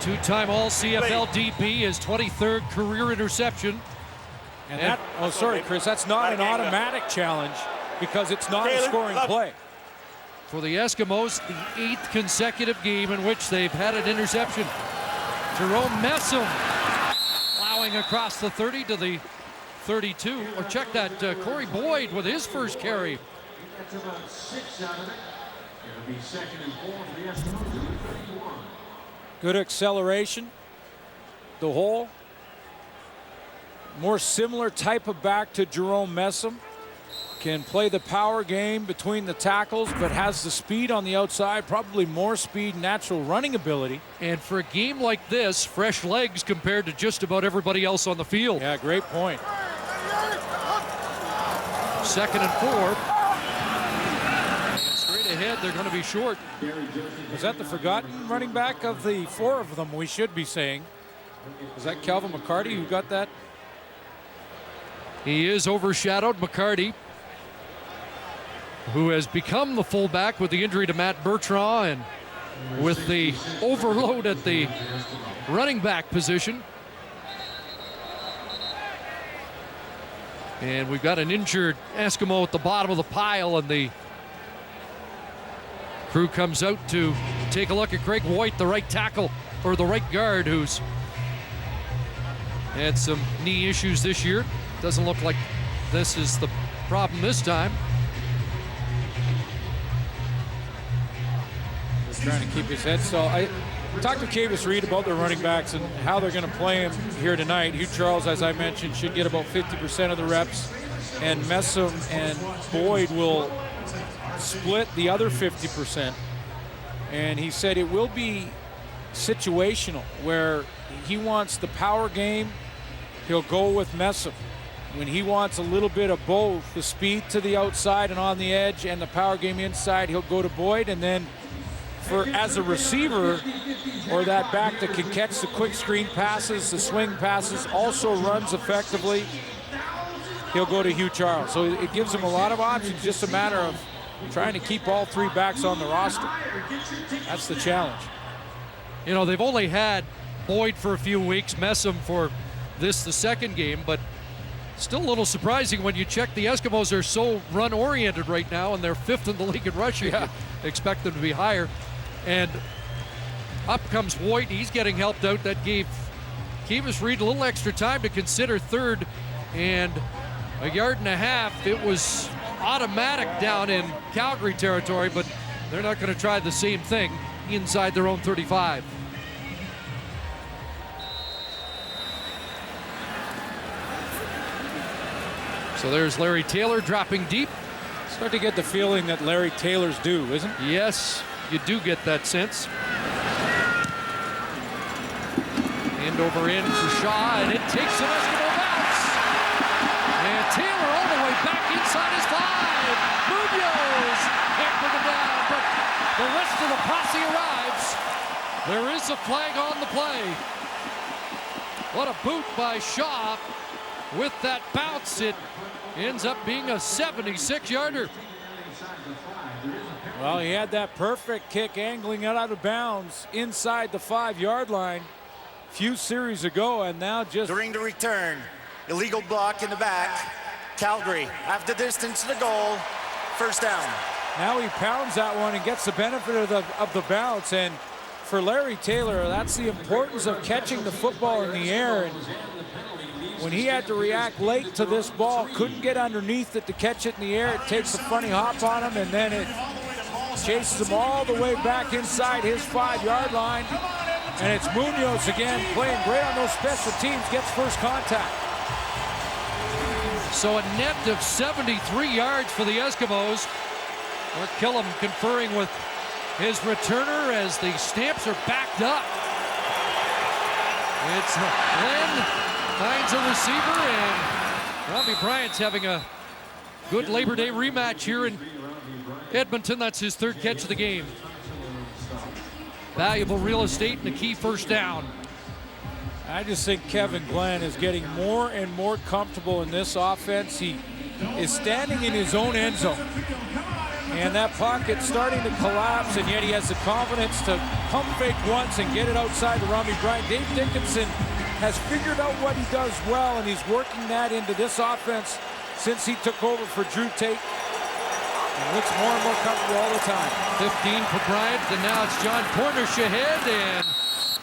Two-time All-CFL DP, his 23rd career interception. And that, oh, sorry, Chris, that's not an automatic challenge because it's not a scoring play. For the Eskimos, the 8th consecutive game in which they've had an interception. Jerome Messam plowing across the 30 to the 32. Or check that, Corey Boyd with his first carry. That's about 6 out of it. It'll be 2nd and 4 for the Eskimos. 31. Good acceleration. The hole. More similar type of back to Jerome Messam. Can play the power game between the tackles, but has the speed on the outside, probably more speed, natural running ability. And for a game like this, fresh legs compared to just about everybody else on the field. Yeah, great point. 2nd and 4. And straight ahead, they're going to be short. Was that the forgotten running back of the 4 of them, we should be saying? Was that Calvin McCarty who got that? He is overshadowed, McCarty. who has become the fullback with the injury to Matt Bertrand and with the overload at the running back position. And we've got an injured Eskimo at the bottom of the pile, and the crew comes out to take a look at Greg White, the right tackle, or the right guard, who's had some knee issues this year. Doesn't look like this is the problem this time. Just trying to keep his head. So I talked to Cavis Reed about their running backs and how they're going to play him here tonight. Hugh Charles, as I mentioned, should get about 50% of the reps, and Messam and Boyd will split the other 50%. And he said it will be situational, where he wants the power game, he'll go with Messam. When he wants a little bit of both, the speed to the outside and on the edge and the power game inside, he'll go to Boyd. And then for as a receiver or that back that can catch the quick screen passes, the swing passes, also runs effectively, he'll go to Hugh Charles. So it gives him a lot of options, just a matter of trying to keep all three backs on the roster. That's the challenge. You know, they've only had Boyd for a few weeks, Messam for the second game, but still a little surprising when you check the Eskimos are so run-oriented right now, and they're 5th in the league in rushing. Yeah. Expect them to be higher. And up comes White. He's getting helped out. That gave Cavis Reed a little extra time to consider third and a yard and a half. It was automatic down in Calgary territory, but they're not going to try the same thing inside their own 35. So there's Larry Taylor dropping deep. Start to get the feeling that Larry Taylor's due, isn't it? Yes, you do get that sense. End over end for Shaw, and it takes an Eskimo bounce. And Taylor all the way back inside his 5. Munoz can't bring him down, but the rest of the posse arrives. There is a flag on the play. What a boot by Shaw. With that bounce, it ends up being a 76-yarder. Well, he had that perfect kick angling out of bounds inside the 5-yard line a few series ago, and now just During the return, illegal block in the back. Calgary, half the distance to the goal, first down. now he pounds that one and gets the benefit of the bounce. And for Larry Taylor, that's the importance of catching the football in the air. And when he had to react late to this ball, couldn't get underneath it to catch it in the air. It takes a funny hop on him, and then it chases him all the way back inside his 5-yard line. And it's Munoz again, playing great on those special teams, gets first contact. So a net of 73 yards for the Eskimos. Mark Killam conferring with his returner as the Stamps are backed up. It's Glenn finds a receiver, and Robbie Bryant's having a good Labor Day rematch here in Edmonton. That's his third catch of the game. Valuable real estate and a key first down. I just think Kevin Glenn is getting more and more comfortable in this offense. He is standing in his own end zone. And that pocket's starting to collapse, and yet he has the confidence to pump fake once and get it outside to Robbie Bryant. Dave Dickinson has figured out what he does well, and he's working that into this offense since he took over for Drew Tate. And looks more and more comfortable all the time. 15 for Bryant, and now it's John Cornish ahead, and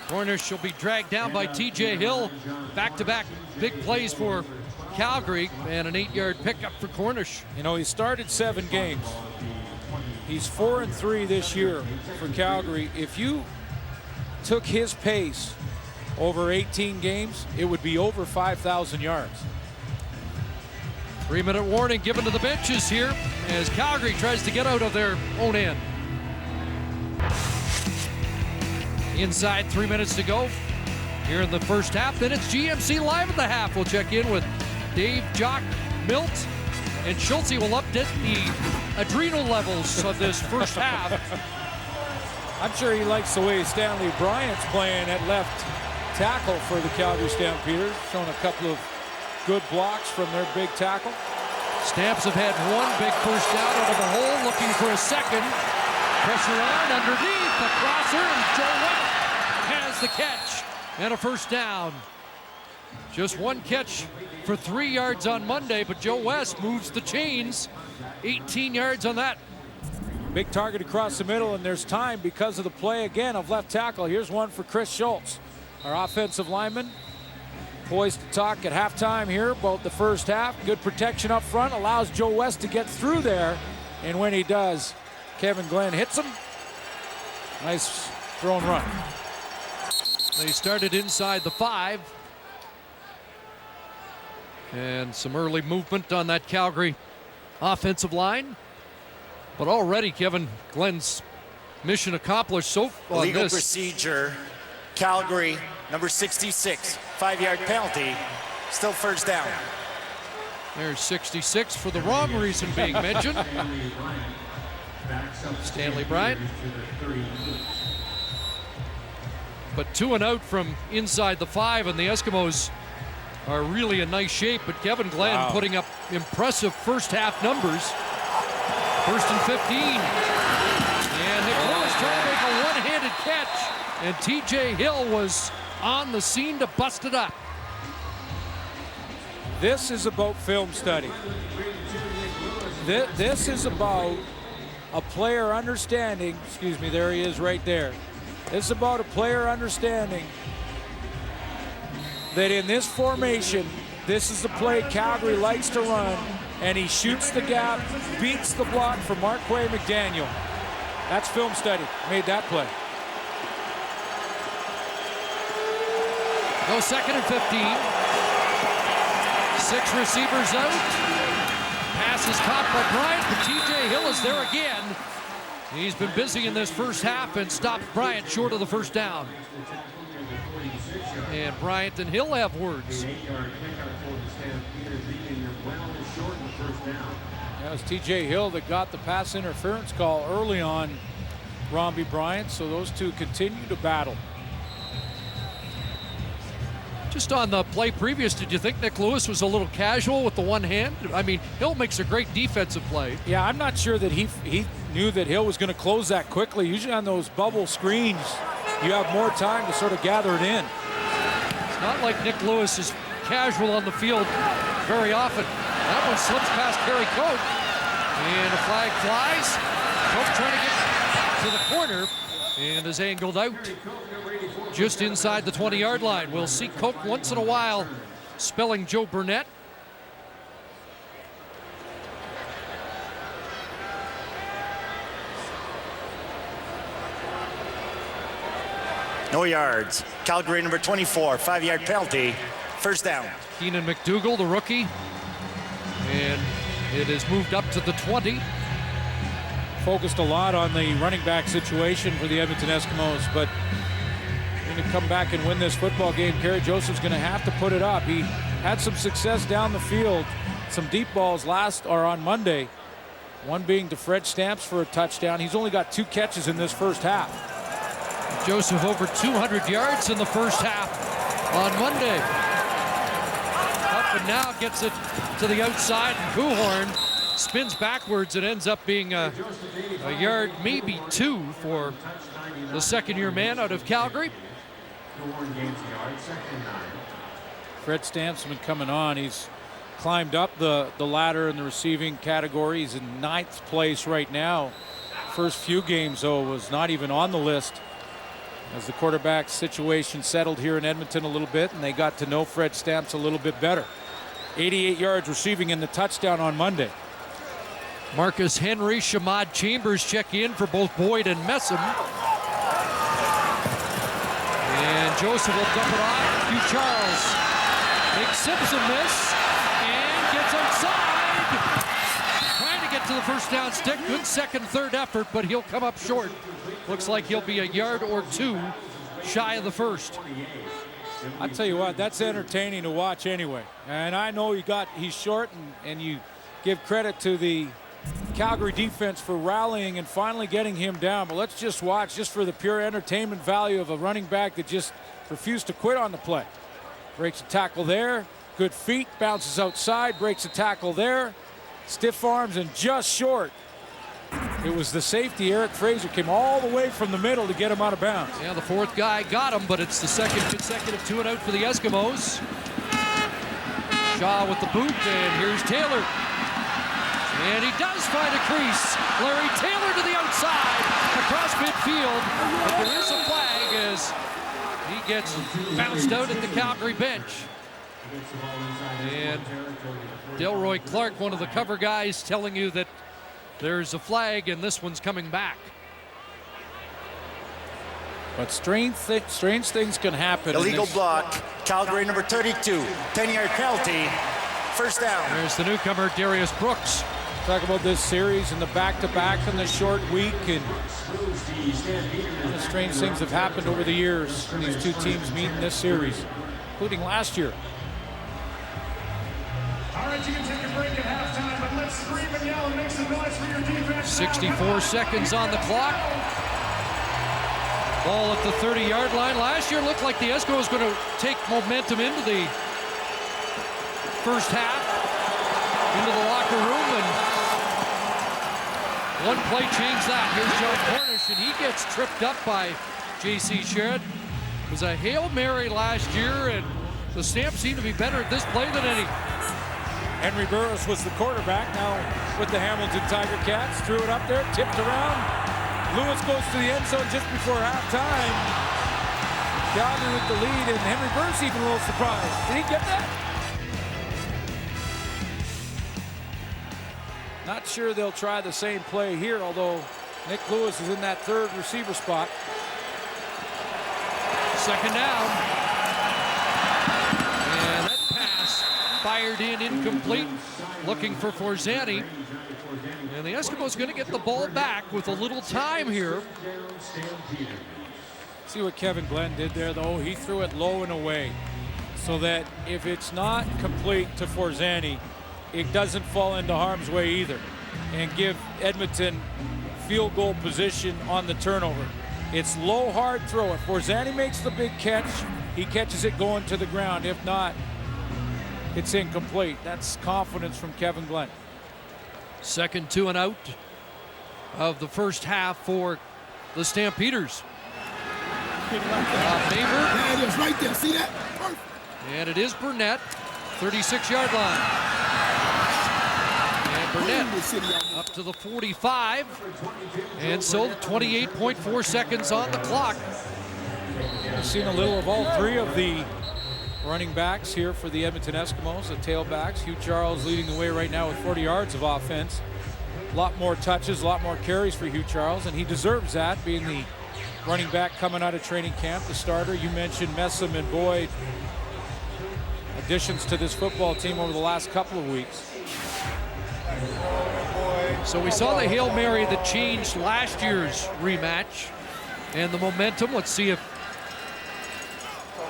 Cornish will be dragged down by TJ Hill. Back-to-back big plays for Calgary, and an 8-yard pickup for Cornish. You know, he started 7 games. He's 4-3 this year for Calgary. If you took his pace over 18 games, it would be over 5,000 yards. 3-minute warning given to the benches here as Calgary tries to get out of their own end. Inside 3 minutes to go here in the first half. Then it's GMC Live at the half. We'll check in with Dave, Jock, Milt, and Schultze will update the adrenal levels of this first half. I'm sure he likes the way Stanley Bryant's playing at left tackle for the Calgary Stampeders, showing a couple of good blocks from their big tackle. Stamps have had one big first down out of the hole, looking for a second. Pressure on underneath, the crosser, and Joe West has the catch and a first down. Just one catch for 3 yards on Monday, but Joe West moves the chains. 18 yards on that. Big target across the middle, and there's time because of the play again of left tackle. Here's one for Chris Schultz, our offensive lineman. Poised to talk at halftime here about the first half. Good protection up front, allows Joe West to get through there. And when he does, Kevin Glenn hits him. Nice throw and run. They started inside the 5. And some early movement on that Calgary offensive line. But already Kevin Glenn's mission accomplished so far. Legal procedure, Calgary, number 66, 5-yard penalty, still first down. There's 66 for the wrong reason being mentioned. Stanley Bryant. But 2 and out from inside the 5, and the Eskimos are really in nice shape. But Kevin Glenn putting up impressive first half numbers. First and 15. And Nick Lewis trying to make a one-handed catch. And TJ Hill was on the scene to bust it up. This is about film study. This is about a player understanding. Excuse me, there he is right there. This is about a player understanding that in this formation, this is the play Calgary likes to run, and he shoots the gap, beats the block for Marquay McDaniel. That's film study. Made that play. No, second and 15. 6 receivers out. Pass is caught by Bryant, but TJ Hill is there again. He's been busy in this first half and stopped Bryant short of the first down. And Bryant and Hill have words. That was TJ Hill that got the pass interference call early on Romby Bryant, so those two continue to battle. Just on the play previous, did you think Nick Lewis was a little casual with the one hand? I mean, Hill makes a great defensive play. Yeah, I'm not sure that he knew that Hill was going to close that quickly. Usually on those bubble screens, you have more time to sort of gather it in. It's not like Nick Lewis is casual on the field very often. That one slips past Kerry Coke, and a flag flies. Coke trying to get to the corner, and is angled out just inside the 20-yard line. We'll see Coke once in a while spelling Joe Burnett. No yards. Calgary number 24, 5-yard penalty, first down. Keenan McDougall, the rookie, and it is moved up to the 20. Focused a lot on the running back situation for the Edmonton Eskimos, but going to come back and win this football game. Kerry Joseph's going to have to put it up. He had some success down the field, some deep balls on Monday, one being to Fred Stamps for a touchdown. He's only got 2 catches in this first half. Joseph over 200 yards in the first half on Monday. Up and now gets it to the outside, and Coehorn spins backwards. It ends up being a yard, maybe 2 for the second-year man out of Calgary. Fred Stamps has been coming on. He's climbed up the ladder in the receiving category. He's in 9th place right now. First few games, though, was not even on the list as the quarterback situation settled here in Edmonton a little bit, and they got to know Fred Stamps a little bit better. 88 yards receiving in the touchdown on Monday. Marcus Henry, Shamad Chambers check in for both Boyd and Messam. And Joseph will dump it off to Charles. Makes Simpson miss and gets outside. Trying to get to the first down stick. Good second, third effort, but he'll come up short. Looks like he'll be a yard or 2 shy of the first. I tell you what, that's entertaining to watch anyway. And I know he's short, and you give credit to the Calgary defense for rallying and finally getting him down. But let's just watch, just for the pure entertainment value of a running back that just refused to quit on the play. Breaks a tackle there. Good feet, bounces outside, breaks a tackle there. Stiff arms and just short. It was the safety, Eric Fraser, came all the way from the middle to get him out of bounds. Yeah, the fourth guy got him, but it's the second consecutive 2-and-out for the Eskimos. Shaw with the boot, and here's Taylor. And he does find a crease. Larry Taylor to the outside, across midfield. But there is a flag as he gets bounced out at the Calgary bench. And Delroy Clark, one of the cover guys, telling you that there's a flag and this one's coming back. But strange things can happen. Illegal block. Calgary number 32. 10-yard penalty. First down. There's the newcomer, Darius Brooks. Talk about this series and the back-to-back and the short week, and strange things have happened over the years. These two teams meet in this series, including last year. All right, you can take a break at halftime, but let's scream and yell and make some noise for your defense. 64 seconds on the clock. Ball at the 30-yard line. Last year looked like the Eskimos going to take momentum into the first half, into the locker room, and one play changed that. Here's John Cornish, and he gets tripped up by J.C. Sherrod. It was a Hail Mary last year, and the Stamps seem to be better at this play than any. Henry Burris was the quarterback, now with the Hamilton Tiger Cats. Threw it up there, tipped around. Lewis goes to the end zone just before halftime. Calgary with the lead, and Henry Burris even a little surprised. Did he get that? Not sure they'll try the same play here, although Nick Lewis is in that third receiver spot. Second down. And that pass fired in, incomplete. Looking for Forzani. And the Eskimos going to get the ball back with a little time here. See what Kevin Glenn did there, though. He threw it low and away so that if it's not complete to Forzani, it doesn't fall into harm's way either, and give Edmonton field goal position on the turnover. It's low, hard throw. If Forzani makes the big catch, he catches it going to the ground. If not, it's incomplete. That's confidence from Kevin Glenn. Second 2-and-out of the first half for the Stampeders. Faber. There it is, right there. See that? Perfect. And it is Burnett, 36-yard line. And Burnett up to the 45. And so 28.4 seconds on the clock. We've seen a little of all three of the running backs here for the Edmonton Eskimos, the tailbacks. Hugh Charles leading the way right now with 40 yards of offense. A lot more touches, a lot more carries for Hugh Charles, and he deserves that, being the running back coming out of training camp, the starter. You mentioned Messam and Boyd, additions to this football team over the last couple of weeks. So we saw the Hail Mary that changed last year's rematch, and the momentum. Let's see if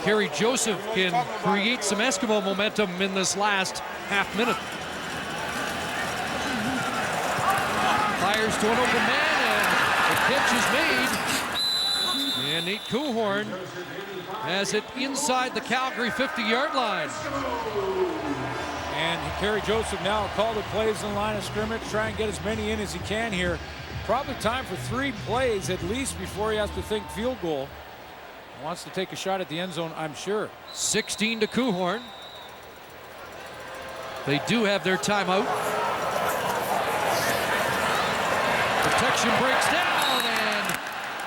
Kerry Joseph can create some Eskimo momentum in this last half minute. Fires to an open man, and the catch is made. And Nate Cohorn has it inside the Calgary 50-yard line. And Kerry Joseph now called the plays in the line of scrimmage, try and get as many in as he can here. Probably time for 3 plays at least before he has to think field goal. Wants to take a shot at the end zone, I'm sure. 16 to Cohorn. They do have their timeout. Protection breaks down, and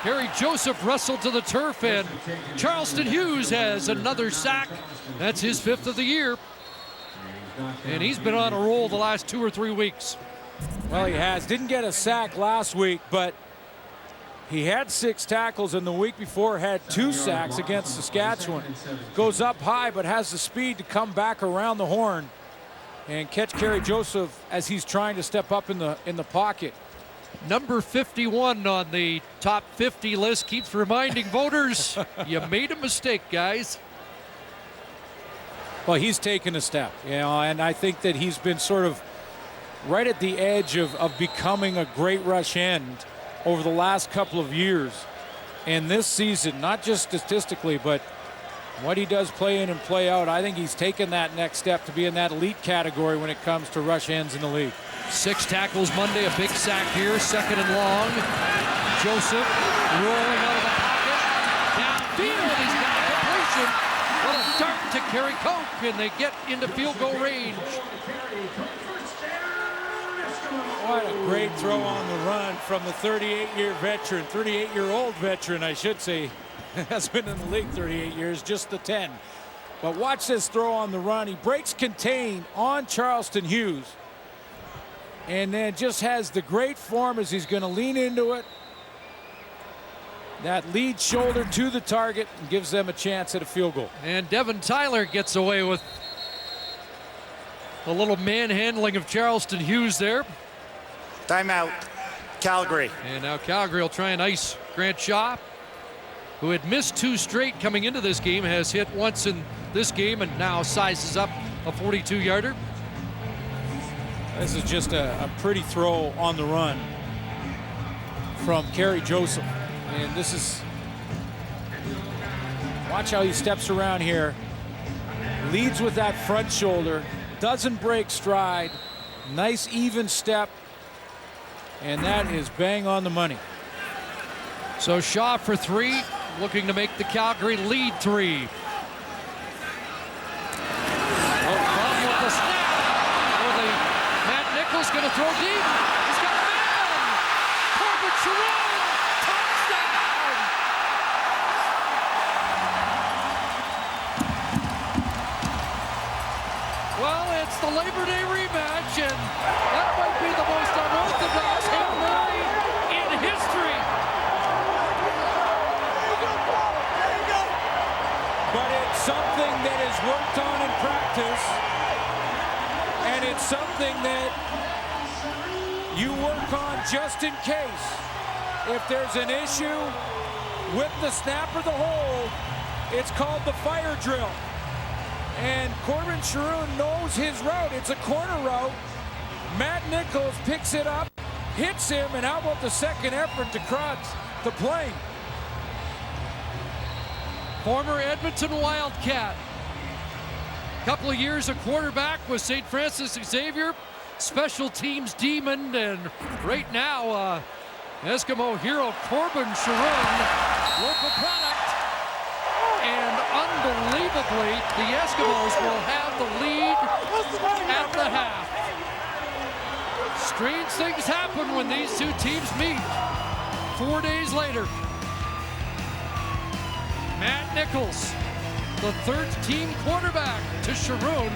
Kerry Joseph wrestled to the turf, and Charleston Hughes has another sack. That's his 5th of the year. And he's been on a roll the last 2 or 3 weeks. Well, he has. Didn't get a sack last week, but he had 6 tackles, and the week before had 2 sacks against Saskatchewan. Goes up high, but has the speed to come back around the horn and catch Kerry Joseph as he's trying to step up in the pocket. Number 51 on the top 50 list keeps reminding voters, you made a mistake, guys. Well, he's taken a step, you know, and I think that he's been sort of right at the edge of becoming a great rush end over the last couple of years. And this season, not just statistically, but what he does play in and play out, I think he's taken that next step to be in that elite category when it comes to rush ends in the league. 6 tackles Monday, a big sack here, 2nd and long. Joseph rolling out of the pocket. Downfield, he's got a completion. What a dart to Kerry Koch, and they get into field goal range. What a great throw on the run from the 38-year-old veteran, I should say. Has been in the league 38 years, just the 10. But watch this throw on the run. He breaks contain on Charleston Hughes. And then just has the great form as he's going to lean into it. That lead shoulder to the target and gives them a chance at a field goal. And Devin Tyler gets away with a little manhandling of Charleston Hughes there. Timeout, Calgary. And now Calgary will try and ice Grant Shaw, who had missed 2 straight coming into this game, has hit once in this game and now sizes up a 42-yarder. This is just a pretty throw on the run from Kerry Joseph. And this is, watch how he steps around here. Leads with that front shoulder, doesn't break stride, nice even step. And that is bang on the money. So Shaw for 3, looking to make the Calgary lead 3. Problem with the snap. Matt Nichols going to throw deep. He's got a man. Corbett Sharon, touchdown. Well, it's the Labor Day rematch, and that might be the most unorthodox Hail Mary in history. But it's something that is worked on in practice, and it's something that you work on just in case. If there's an issue with the snap or the hold, it's called the fire drill. And Corbin Sharoon knows his route. It's a corner route. Matt Nichols picks it up, hits him, and how about the second effort to cross the plane? Former Edmonton Wildcat. Couple of years a quarterback with St. Francis Xavier. Special teams demon, and right now, Eskimo hero Corbin Sharoon, local product. And unbelievably, the Eskimos will have the lead at the half. Strange things happen when these 2 teams meet. 4 days later, Matt Nichols, the 3rd-team quarterback, to Sharoon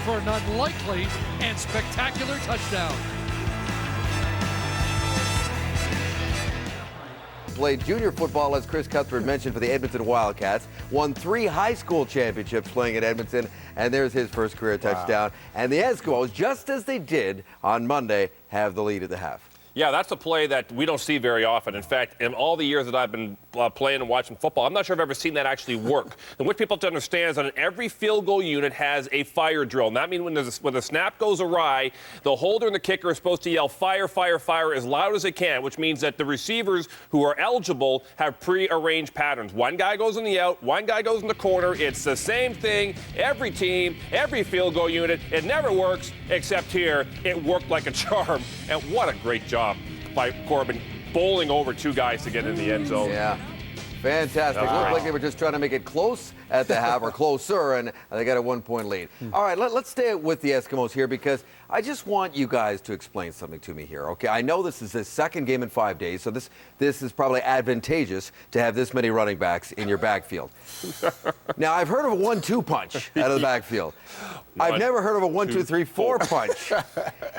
for an unlikely and spectacular touchdown. Played junior football, as Chris Cuthbert mentioned, for the Edmonton Wildcats. Won 3 high school championships playing at Edmonton, and there's his first career touchdown. And the Eskimos, just as they did on Monday, have the lead at the half. Yeah, that's a play that we don't see very often. In fact, in all the years that I've been playing and watching football, I'm not sure I've ever seen that actually work. And what people have to understand is that every field goal unit has a fire drill. And that means when the snap goes awry, the holder and the kicker are supposed to yell fire, fire, fire as loud as they can, which means that the receivers who are eligible have pre-arranged patterns. One guy goes in the out, one guy goes in the corner. It's the same thing. Every team, every field goal unit. It never works, except here. It worked like a charm. And what a great job by Corbin, bowling over 2 guys to get in the end zone. Yeah, fantastic. Looked like they were just trying to make it close at the half, or closer, and they got a 1-point lead. All right, let's stay with the Eskimos here, because I just want you guys to explain something to me here, okay? I know this is the 2nd game in 5 days, so this is probably advantageous to have this many running backs in your backfield. Now, I've heard of a 1-2 punch out of the backfield. I've never heard of a 1-2-3-4 punch.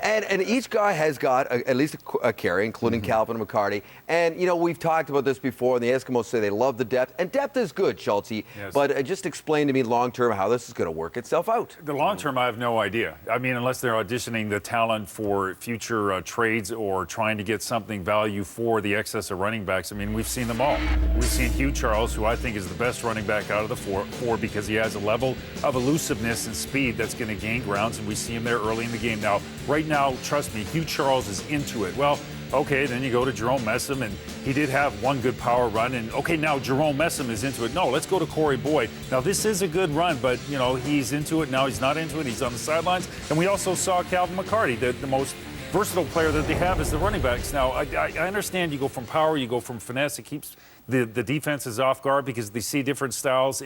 And each guy has got at least a carry, including Calvin and McCarty. And, you know, we've talked about this before, and the Eskimos say they love the depth. And depth is good, Schulte. Yes. But just explain to me long-term how this is going to work itself out. The long-term, I have no idea. I mean, unless they're auditioning the talent for future trades or trying to get something value for the excess of running backs. I mean, we've seen them all. We've seen Hugh Charles, who I think is the best running back out of the four because he has a level of elusiveness and speed that's going to gain grounds, and we see him there early in the game. Now, right now, trust me, Hugh Charles is into it. Well, okay, then you go to Jerome Messam, and he did have one good power run. And, okay, now Jerome Messam is into it. No, let's go to Corey Boyd. Now, this is a good run, but, you know, he's into it. Now he's not into it. He's on the sidelines. And we also saw Calvin McCarty, the most versatile player that they have is the running backs. Now, I understand you go from power, you go from finesse. It keeps the defenses off guard because they see different styles.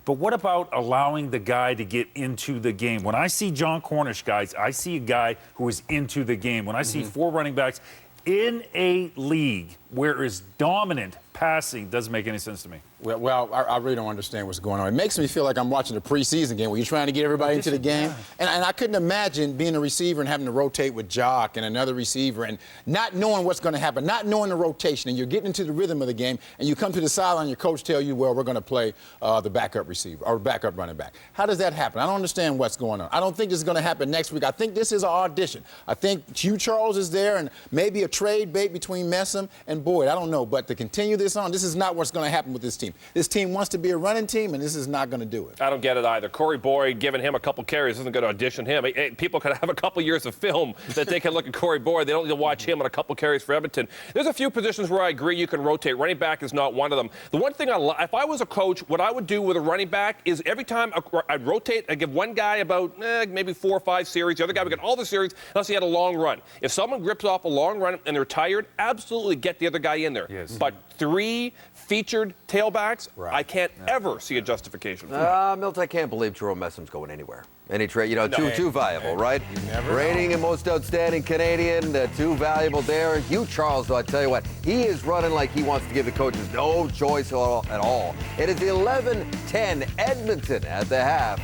But what about allowing the guy to get into the game? When I see John Cornish, guys, I see a guy who is into the game. When I see 4 running backs in a league where is dominant passing, doesn't make any sense to me. Well, I really don't understand what's going on. It makes me feel like I'm watching a preseason game where you're trying to get everybody into the game. And I couldn't imagine being a receiver and having to rotate with Jock and another receiver and not knowing what's going to happen, not knowing the rotation, and you're getting into the rhythm of the game, and you come to the sideline and your coach tell you, well, we're going to play the backup receiver or backup running back. How does that happen? I don't understand what's going on. I don't think this is going to happen next week. I think this is an audition. I think Hugh Charles is there and maybe a trade bait between Messam and Boyd. I don't know. But to continue this on, this is not what's going to happen with this team. This team wants to be a running team, and this is not going to do it. I don't get it either. Corey Boyd, giving him a couple carries isn't going to audition him. People could have a couple years of film that they can look at Corey Boyd. They don't need to watch him on a couple carries for Edmonton. There's a few positions where I agree you can rotate. Running back is not one of them. The one thing if I was a coach, what I would do with a running back is every time I'd rotate, I'd give one guy about maybe 4 or 5 series. The other guy would get all the series unless he had a long run. If someone rips off a long run and they're tired, absolutely get the other guy in there. Yes. But 3 featured tailbacks, I can't ever see a justification for that. Milt, I can't believe Jerome Messam's going anywhere. Any trade, too valuable, right? Rating and most outstanding Canadian, too valuable there. Hugh Charles, though, I tell you what, he is running like he wants to give the coaches no choice at all. It is 11-10 Edmonton at the half.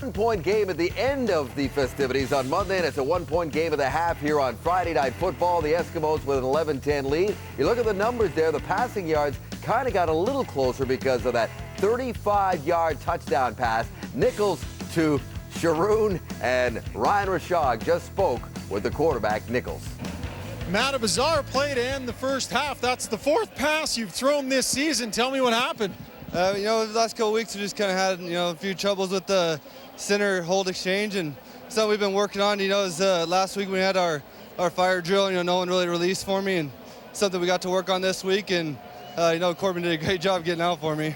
1-point game at the end of the festivities on Monday, and it's a 1-point game at the half here on Friday Night Football. The Eskimos with an 11-10 lead. You look at the numbers there, the passing yards kind of got a little closer because of that 35-yard touchdown pass. Nichols to Sharoon, and Ryan Rashog just spoke with the quarterback, Nichols. Matt, a bizarre play to end the first half. That's the 4th pass you've thrown this season. Tell me what happened. The last couple of weeks we just kind of had, a few troubles with the center hold exchange, and something we've been working on. Is last week we had our fire drill, no one really released for me, and something we got to work on this week, and Corbin did a great job getting out for me.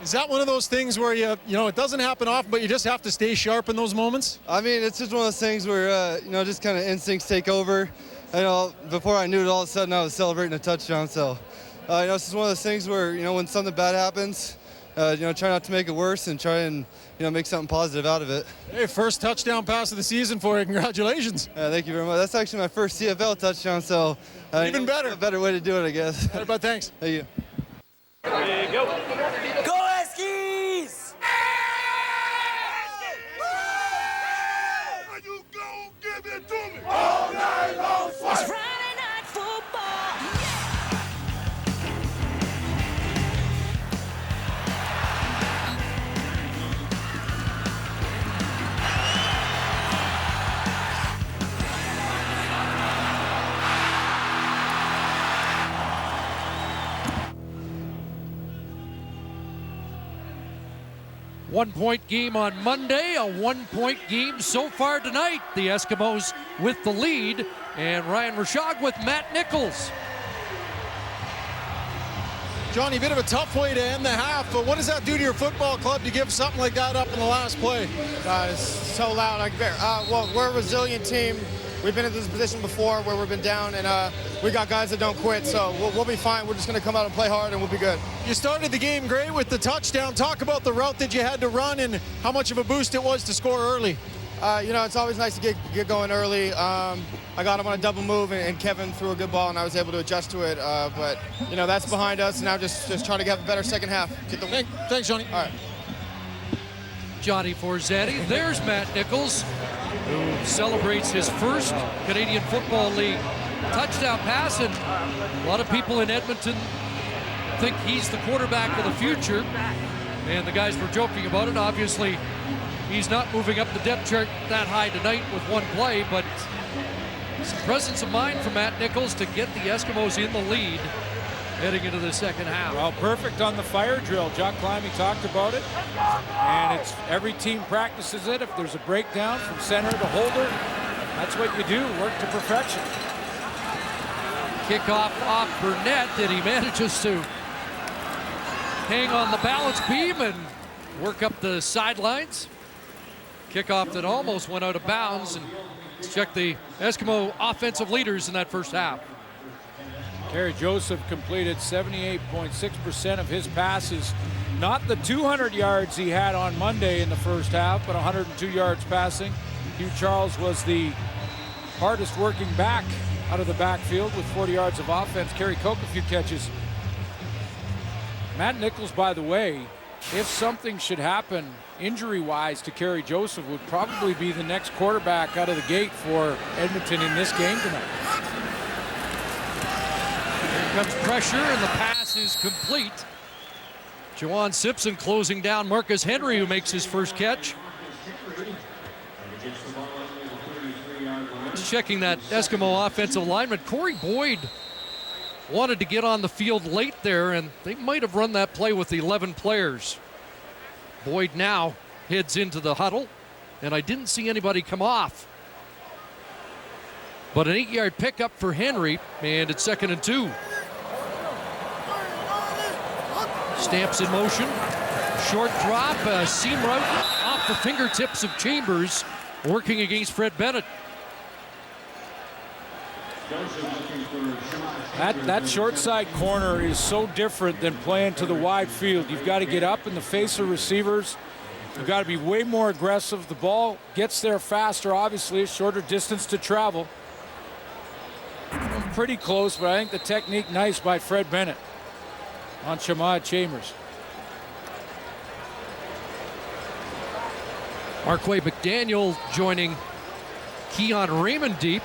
Is that one of those things where it doesn't happen often, but you just have to stay sharp in those moments? I mean, it's just one of those things where just kind of instincts take over. Before I knew it, all of a sudden I was celebrating a touchdown. So it's just one of those things where when something bad happens, try not to make it worse and try and make something positive out of it. Hey, first touchdown pass of the season for you. Congratulations. Thank you very much. That's actually my first CFL touchdown, so even better. A better way to do it, I guess. But thanks. Thank you. There you go. Go Eskies! You gon' give it to me. All night long, It's Friday Night Football. One-point game on Monday, a 1-point game so far tonight. The Eskimos with the lead, and Ryan Rashog with Matt Nichols. Johnny, a bit of a tough way to end the half, but what does that do to your football club to give something like that up in the last play? It's so loud. Well, we're a resilient team. We've been in this position before where we've been down, and we got guys that don't quit, so we'll be fine. We're just going to come out and play hard, and we'll be good. You started the game great with the touchdown. Talk about the route that you had to run and how much of a boost it was to score early. It's always nice to get going early. I got him on a double move, and Kevin threw a good ball, and I was able to adjust to it. But that's behind us, and now just trying to have a better second half. Thanks, Johnny. All right. Johnny Forzetti. There's Matt Nichols, who celebrates his first Canadian Football League touchdown pass, and a lot of people in Edmonton think he's the quarterback of the future, and the guys were joking about it. Obviously, he's not moving up the depth chart that high tonight with one play, but some presence of mind for Matt Nichols to get the Eskimos in the lead heading into the second half. Well, perfect on the fire drill. Jock Climby talked about it, and every team practices it. If there's a breakdown from center to holder, that's what you do, work to perfection. Kickoff off Burnett, and he manages to hang on the balance beam and work up the sidelines. Kickoff that almost went out of bounds, and Let's check the Eskimo offensive leaders in that first half. Kerry Joseph completed 78.6% of his passes. Not the 200 yards he had on Monday in the first half, but 102 yards passing. Hugh Charles was the hardest working back out of the backfield with 40 yards of offense. Kerry Koch a few catches. Matt Nichols, by the way, if something should happen injury-wise to Kerry Joseph, would probably be the next quarterback out of the gate for Edmonton in this game tonight. Here comes pressure, and the pass is complete. Juwan Simpson closing down Marcus Henry, who makes his first catch. Just checking that Eskimo offensive lineman. Corey Boyd wanted to get on the field late there, and they might have run that play with 11 players. Boyd now heads into the huddle, and I didn't see anybody come off. But an 8-yard pickup for Henry, and it's 2nd and 2. Stamps in motion. Short drop, seam route off the fingertips of Chambers, working against Fred Bennett. That short side corner is so different than playing to the wide field. You've got to get up in the face of receivers. You've got to be way more aggressive. The ball gets there faster, obviously, a shorter distance to travel. Pretty close, but I think the technique nice by Fred Bennett on Shamad Chambers. Marquay McDaniel joining Keon Raymond deep.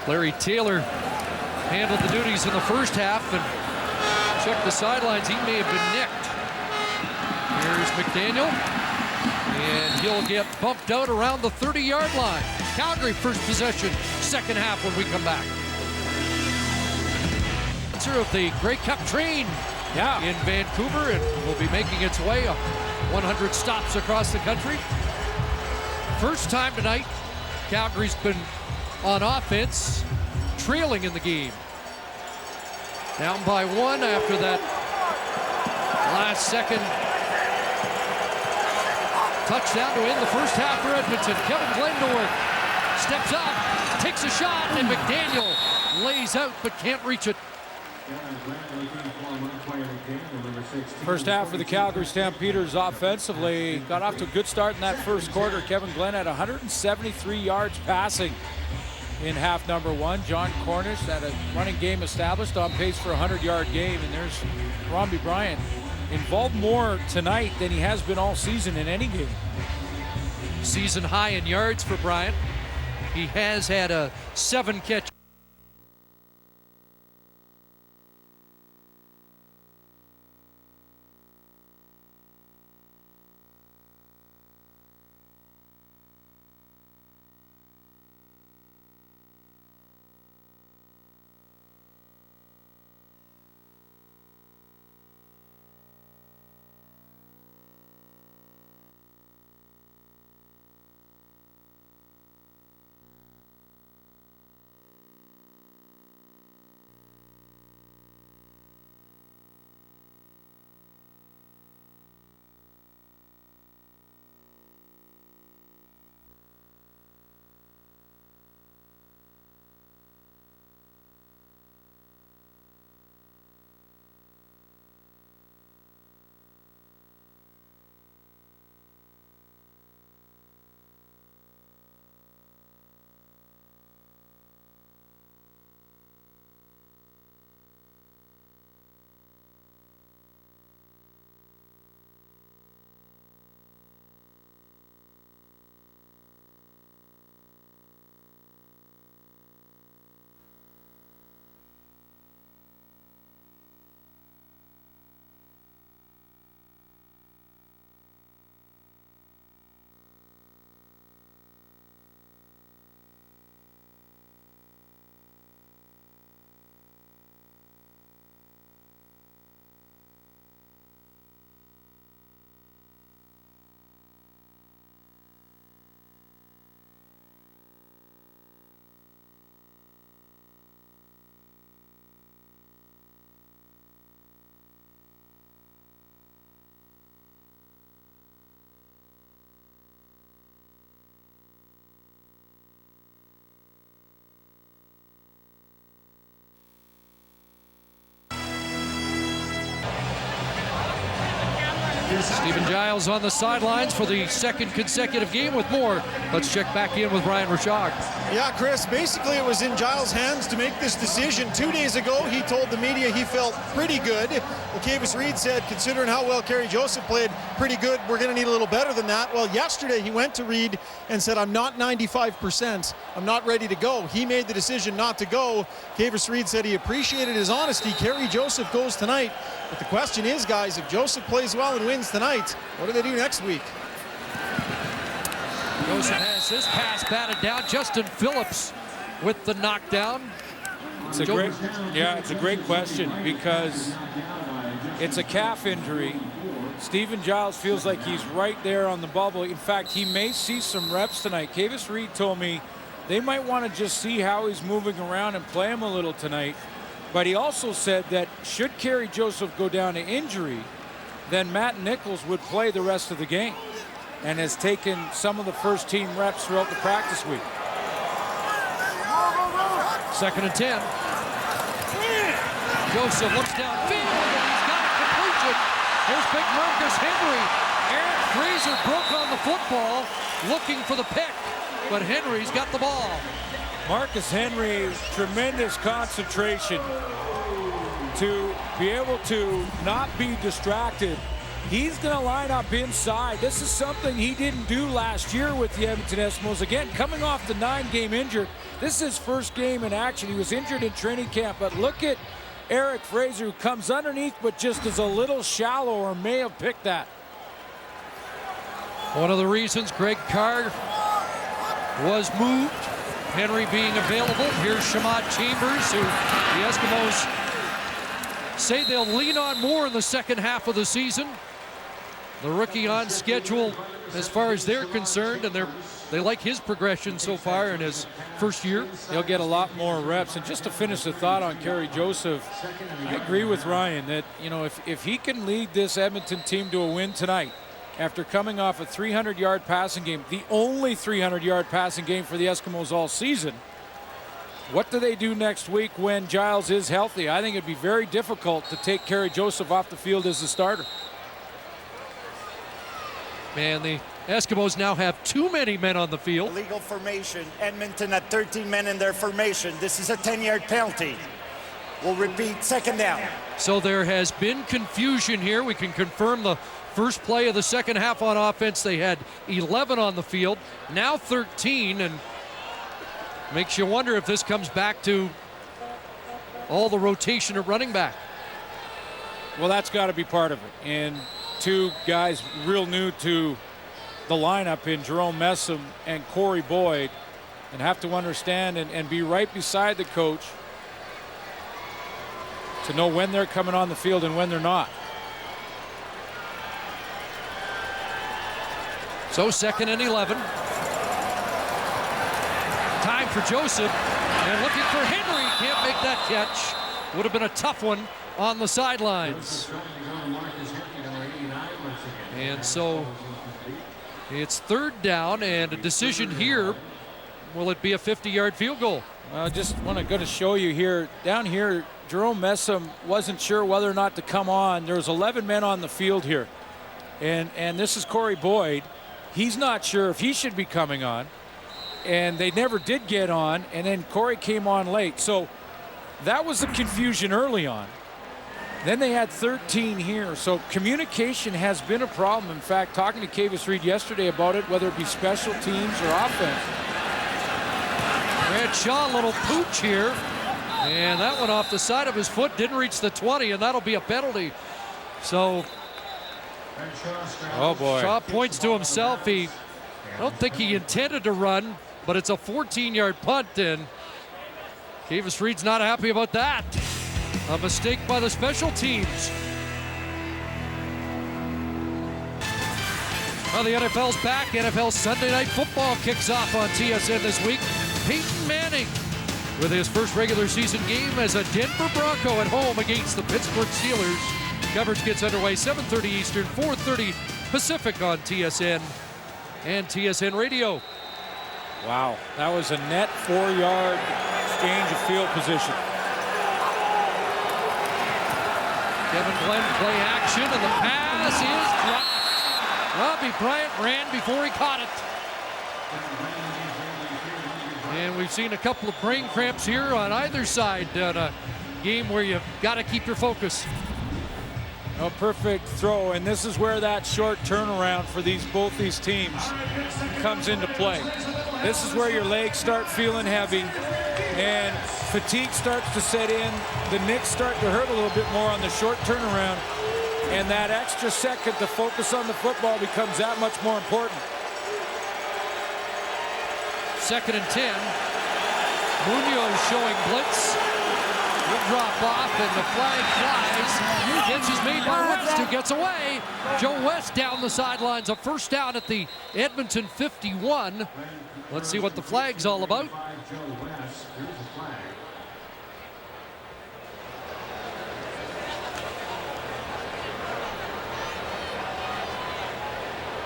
Larry Taylor handled the duties in the first half, and check the sidelines. He may have been nicked. Here's McDaniel, and he'll get bumped out around the 30-yard line. Calgary first possession, second half when we come back. Of the Grey Cup train in Vancouver, and will be making its way 100 stops across the country. First time tonight, Calgary's been on offense, trailing in the game. Down by 1 after that last second touchdown to end the first half for Edmonton. Kevin Glendorf steps up, takes a shot, and McDaniel lays out but can't reach it. First half for the Calgary Stampeders offensively. Got off to a good start in that first quarter. Kevin Glenn had 173 yards passing in half number 1. John Cornish had a running game established, on pace for a 100-yard game. And there's Romby Bryant, involved more tonight than he has been all season in any game. Season high in yards for Bryant. He has had a 7-catch. Stephen Giles on the sidelines for the second consecutive game with more. Let's check back in with Ryan Rashog. Yeah, Chris, basically it was in Giles' hands to make this decision. 2 days ago, he told the media he felt pretty good. Well, Kavis Reed said, considering how well Kerry Joseph played, pretty good, we're going to need a little better than that. Well, yesterday he went to Reed and said, I'm not 95%. I'm not ready to go. He made the decision not to go. Kavis Reed said he appreciated his honesty. Kerry Joseph goes tonight. But the question is, guys, if Joseph plays well and wins tonight, what do they do next week? Joseph has his pass batted down. Justin Phillips with the knockdown. It's a great question because it's a calf injury. Stephen Giles feels like he's right there on the bubble. In fact, he may see some reps tonight. Kavis Reed told me they might want to just see how he's moving around and play him a little tonight. But he also said that should Kerry Joseph go down to injury, then Matt Nichols would play the rest of the game and has taken some of the first team reps throughout the practice week. 2nd and 10. Joseph looks downfield and he's got a completion. Here's big Marcus Henry. Eric Fraser broke on the football looking for the pick, but Henry's got the ball. Marcus Henry, tremendous concentration to be able to not be distracted. He's going to line up inside. This is something he didn't do last year with the Edmonton Eskimos. Again, coming off the 9-game injured. This is his first game in action. He was injured in training camp, but look at Eric Fraser, who comes underneath but just is a little shallow or may have picked that. One of the reasons Greg Carr was moved, Henry being available. Here's Shamad Chambers, who the Eskimos say they'll lean on more in the second half of the season. The rookie on schedule as far as they're concerned, and they like his progression so far in his first year. He'll get a lot more reps. And just to finish the thought on Kerry Joseph, I agree with Ryan that, you know, if he can lead this Edmonton team to a win tonight after coming off a 300-yard passing game, the only 300-yard passing game for the Eskimos all season, what do they do next week when Giles is healthy? I think it'd be very difficult to take Kerry Joseph off the field as the starter. Man, the Eskimos now have too many men on the field. Illegal formation. Edmonton had 13 men in their formation. This is a 10-yard penalty. We'll repeat, second down. So there has been confusion here. We can confirm the first play of the second half on offense. They had 11 on the field, now 13, and makes you wonder if this comes back to all the rotation at running back. Well, that's got to be part of it. And two guys real new to the lineup in Jerome Messam and Corey Boyd, and have to understand and be right beside the coach to know when they're coming on the field and when they're not. So 2nd and 11. Time for Joseph, and looking for Henry. Can't make that catch. Would have been a tough one on the sidelines. And so it's 3rd down and a decision here. Will it be a 50-yard field goal? I just want to show you here. Down here, Jerome Messam wasn't sure whether or not to come on. There's 11 men on the field here. And this is Corey Boyd. He's not sure if he should be coming on. And they never did get on. And then Corey came on late. So that was the confusion early on. Then they had 13 here. So communication has been a problem. In fact, talking to Kavis Reed yesterday about it, whether it be special teams or offense. Brad Shaw, a little pooch here. And that went off the side of his foot, didn't reach the 20, and that'll be a penalty. So, oh boy. Shaw points to himself. I don't think he intended to run, but it's a 14-yard punt, and Kavis Reed's not happy about that. A mistake by the special teams. Well, the NFL's back. NFL Sunday Night Football kicks off on TSN this week. Peyton Manning with his first regular season game as a Denver Bronco at home against the Pittsburgh Steelers. Coverage gets underway 7:30 Eastern, 4:30 Pacific on TSN and TSN Radio. Wow, that was a net 4-yard exchange of field position. Kevin Glenn play action, and the pass is dropped Bryant ran before he caught it. And we've seen a couple of brain cramps here on either side on a game where you've got to keep your focus. A perfect throw, and this is where that short turnaround for both these teams comes into play. This is where your legs start feeling heavy and fatigue starts to set in. The knicks start to hurt a little bit more on the short turnaround, and that extra second to focus on the football becomes that much more important. 2nd and 10. Munoz showing blitz. Good drop off, and the flag flies. Catch is made by West, who gets away. Joe West down the sidelines. A first down at the Edmonton 51. Let's see what the flag's all about.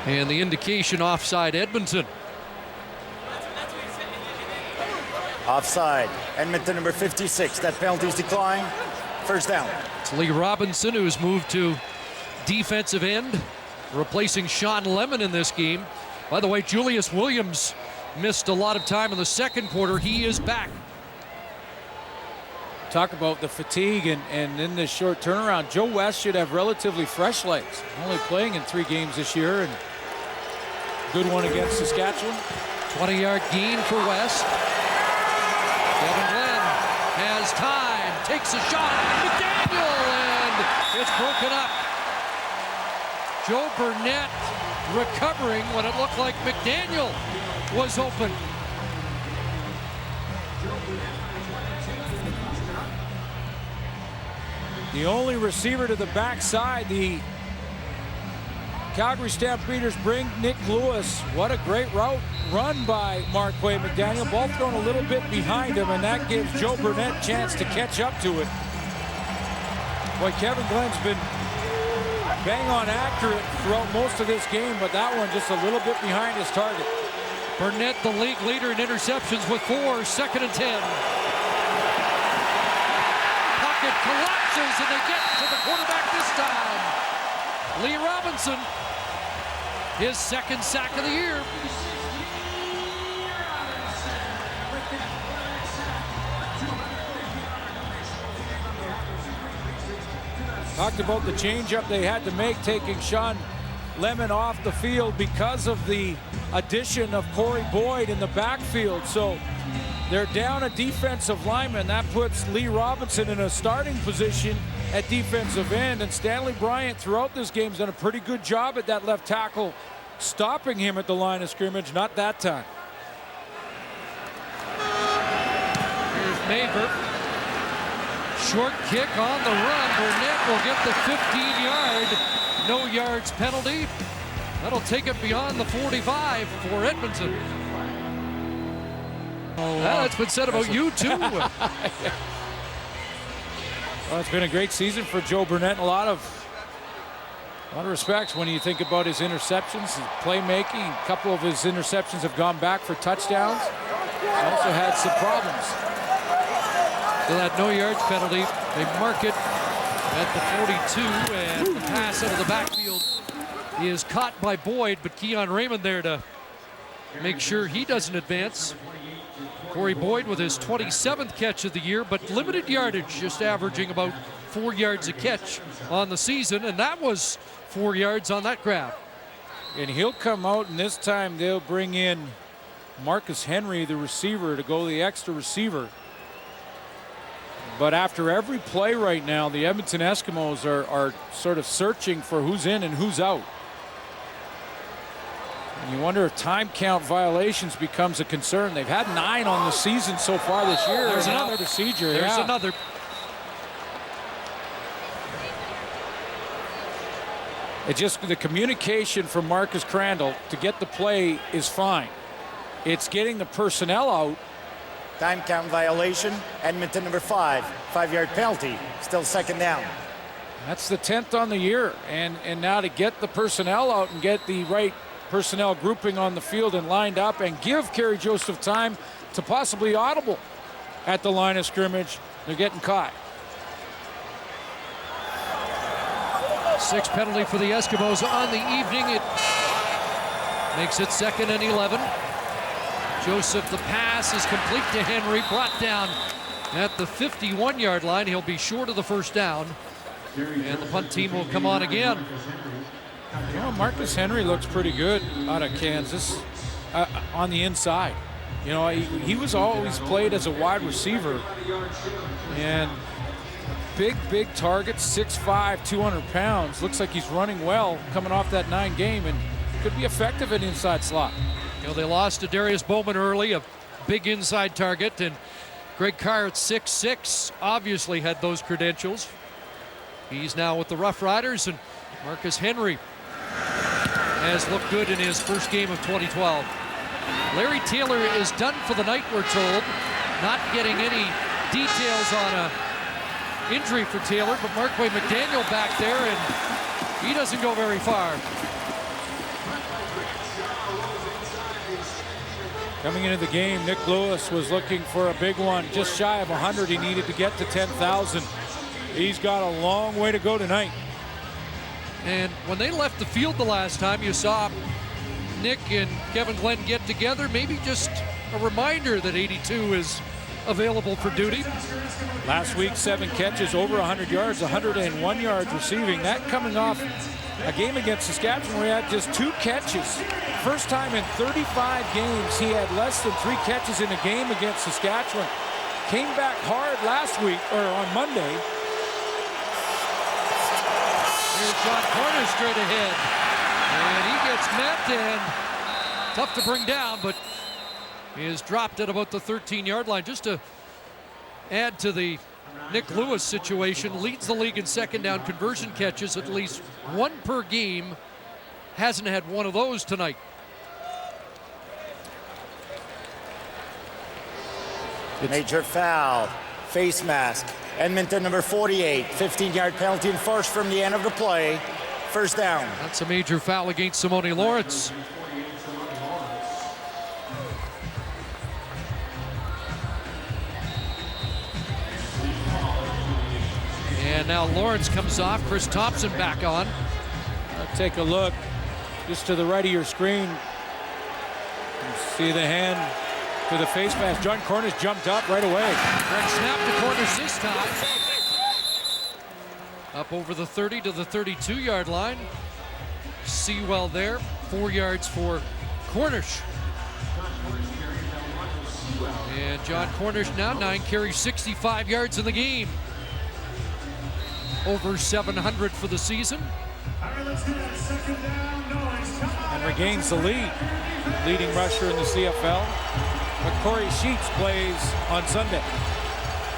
And the indication offside Edmonton. Offside. Edmonton number 56. That penalty's declined. First down. It's Lee Robinson, who's moved to defensive end, replacing Sean Lemon in this game. By the way, Julius Williams missed a lot of time in the second quarter. He is back. Talk about the fatigue and in this short turnaround. Joe West should have relatively fresh legs. Only playing in 3 games this year, and good one against Saskatchewan. 20-yard gain for West. Kevin Glenn has time, takes a shot, McDaniel, and it's broken up. Joe Burnett recovering when it looked like McDaniel was open. The only receiver to the backside, the Calgary Stampeders bring Nick Lewis. What a great route run by Marquay McDaniel. Ball thrown a little bit behind him, and that gives Joe Burnett a chance to catch up to it. Boy, Kevin Glenn's been bang on accurate throughout most of this game, but that one just a little bit behind his target. Burnett, the league leader in interceptions with 4, 2nd and 10. Pocket collapses, and they get to the quarterback this time. Lee Robinson, his 2nd sack of the year. Talked about the changeup they had to make, taking Sean Lemon off the field because of the addition of Corey Boyd in the backfield. So they're down a defensive lineman. That puts Lee Robinson in a starting position at defensive end, and Stanley Bryant throughout this game has done a pretty good job at that left tackle, stopping him at the line of scrimmage. Not that time. Here's Maver. Short kick on the run. Burnett will get the 15-yard no yards penalty. That'll take it beyond the 45 for Edmonton. That's been said about you too. Well, it's been a great season for Joe Burnett. A lot of respects when you think about his interceptions, his playmaking. A couple of his interceptions have gone back for touchdowns. Also had some problems. So that no yards penalty, they mark it at the 42, and the pass out of the backfield is caught by Boyd, but Keon Raymond there to make sure he doesn't advance. Corey Boyd with his 27th catch of the year, but limited yardage, just averaging about 4 yards a catch on the season, and that was 4 yards on that grab. And he'll come out, and this time they'll bring in Marcus Henry, the receiver, to go the extra receiver. But after every play right now, the Edmonton Eskimos are sort of searching for who's in and who's out. And you wonder if time count violations becomes a concern. They've had 9 on the season so far this year. There's another procedure. There's another. It just, the communication from Marcus Crandall to get the play is fine. It's getting the personnel out. Time count violation. Edmonton number 5. 5-yard penalty. Still 2nd down. That's the 10th on the year. And now to get the personnel out and get the right personnel grouping on the field and lined up and give Kerry Joseph time to possibly audible at the line of scrimmage, they're getting caught. 6th penalty for the Eskimos on the evening. It Makes it 2nd and 11. Joseph, the pass is complete to Henry, brought down at the 51-yard line. He'll be short of the first down. And the punt team will come on again. You know, Marcus Henry looks pretty good out of Kansas on the inside. You know, he was always played as a wide receiver. And big target, 6'5", 200 pounds. Looks like he's running well coming off that 9 game and could be effective at inside slot. You know, they lost to Darius Bowman early, a big inside target, and Greg Carr at 6'6", obviously had those credentials. He's now with the Rough Riders, and Marcus Henry has looked good in his first game of 2012. Larry Taylor is done for the night, we're told. Not getting any details on a injury for Taylor, but Markway McDaniel back there, and he doesn't go very far. Coming into the game, Nick Lewis was looking for a big one, just shy of 100. He needed to get to 10,000. He's got a long way to go tonight. And when they left the field the last time, you saw Nick and Kevin Glenn get together. Maybe just a reminder that 82 is available for duty. Last week, 7 catches, over 100 yards, 101 yards receiving. That coming off a game against Saskatchewan where he had just 2 catches. First time in 35 games he had less than 3 catches in a game against Saskatchewan. Came back hard last week, or on Monday. Here's John Cornish straight ahead. And he gets met, and tough to bring down, but he is dropped at about the 13-yard line. Just to add to the Nick Lewis situation, leads the league in second down conversion catches, at least 1 per game. Hasn't had one of those tonight. Major foul, face mask. Edmonton number 48, 15-yard penalty and first from the end of the play. First down. That's a major foul against Simone Lawrence. And now Lawrence comes off. Chris Thompson back on. Take a look just to the right of your screen. You see the hand to the face mask. John Cornish jumped up right away. Greg snap to Cornish this time. Up over the 30 to the 32-yard line. Sewell there. 4 yards for Cornish. And John Cornish now 9 carries, 65 yards in the game. Over 700 for the season. And regains the lead. Leading rusher in the CFL. But Corey Sheets plays on Sunday.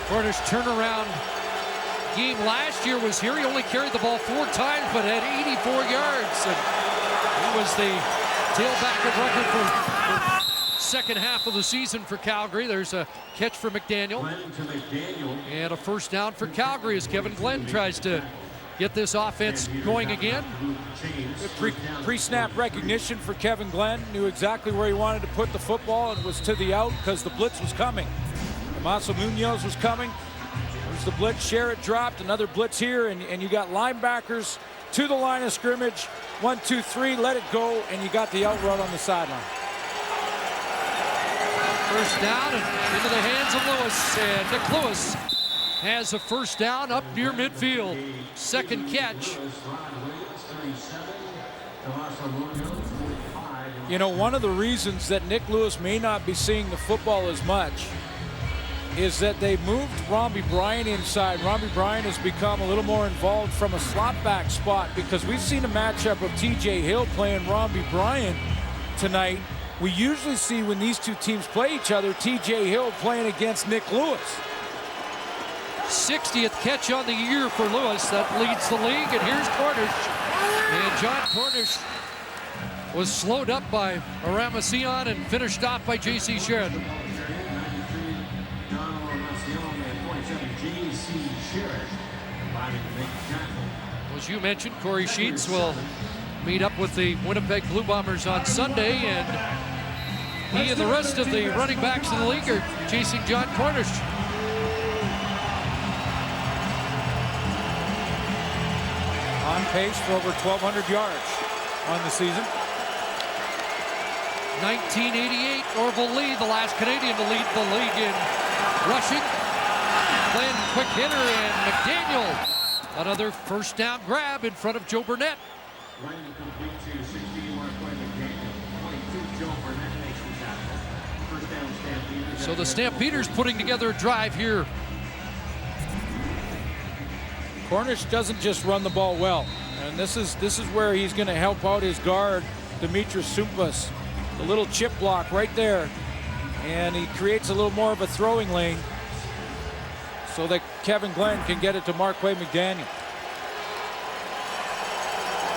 Cornish turnaround game last year was here. He only carried the ball 4 times, but had 84 yards. And he was the tailback of record for second half of the season for Calgary. There's a catch for McDaniel. And a first down for Calgary as Kevin Glenn tries to get this offense going again. Pre-snap recognition for Kevin Glenn. Knew exactly where he wanted to put the football and was to the out because the blitz was coming. Maso Munoz was coming. There's the blitz. Sherritt dropped. Another blitz here, and you got linebackers to the line of scrimmage. 1, 2, 3, let it go, and you got the out route on the sideline. First down and into the hands of Lewis. And Nick Lewis has a first down up near midfield. Second catch. You know, one of the reasons that Nick Lewis may not be seeing the football as much is that they moved Romby Bryan inside. Romby Bryan has become a little more involved from a slot back spot because we've seen a matchup of TJ Hill playing Romby Bryan tonight. We usually see when these two teams play each other, TJ Hill playing against Nick Lewis. 60th catch on the year for Lewis. That leads the league, and here's Cornish. And John Cornish was slowed up by Aramacion and finished off by J.C. Sheridan. As you mentioned, Corey Sheets will meet up with the Winnipeg Blue Bombers on Sunday, and he and the rest of the running backs in the league are chasing John Cornish. On pace for over 1,200 yards on the season. 1988, Orville Lee, the last Canadian to lead the league in rushing. Glenn, quick hitter, and McDaniel. Another first down grab in front of Joe Burnett. So the Stampeders putting together a drive here. Cornish doesn't just run the ball well, and this is where he's going to help out his guard, Dimitris Sumpas. The little chip block right there, and he creates a little more of a throwing lane so that Kevin Glenn can get it to Marquay McDaniel.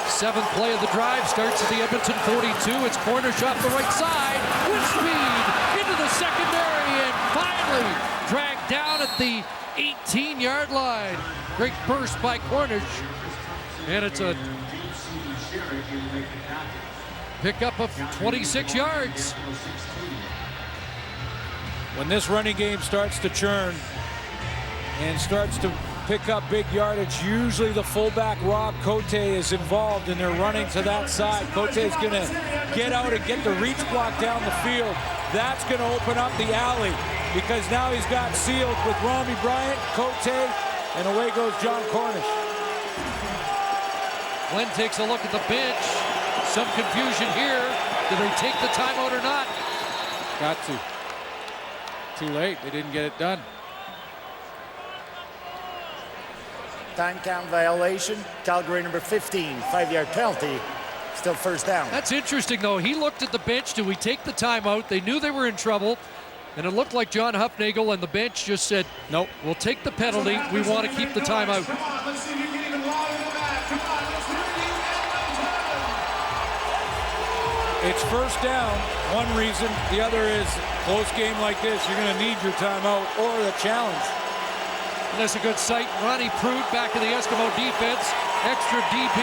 7th play of the drive starts at the Edmonton 42. It's Cornish off the right side with speed into the secondary and finally dragged down at the 18-yard line. Great burst by Cornish, and it's a pickup of 26 yards. When this running game starts to churn and starts to pick up big yardage, usually the fullback Rob Cote is involved, and they're running to that side. Cote is going to get out and get the reach block down the field. That's going to open up the alley because now he's got sealed with Rami Bryant, Cote, and away goes John Cornish. Glenn takes a look at the bench. Some confusion here. Do they take the timeout or not? Got to. Too late. They didn't get it done. Time count violation. Calgary number 15, 5-yard penalty. Still first down. That's interesting, though. He looked at the bench. Do we take the timeout? They knew they were in trouble. And it looked like John Hufnagel and the bench just said, nope, we'll take the penalty. We want to keep the timeout. It's first down, one reason. The other is close game like this, you're going to need your timeout or the challenge. And that's a good sight. Ronnie Prude back in the Eskimo defense. Extra DP.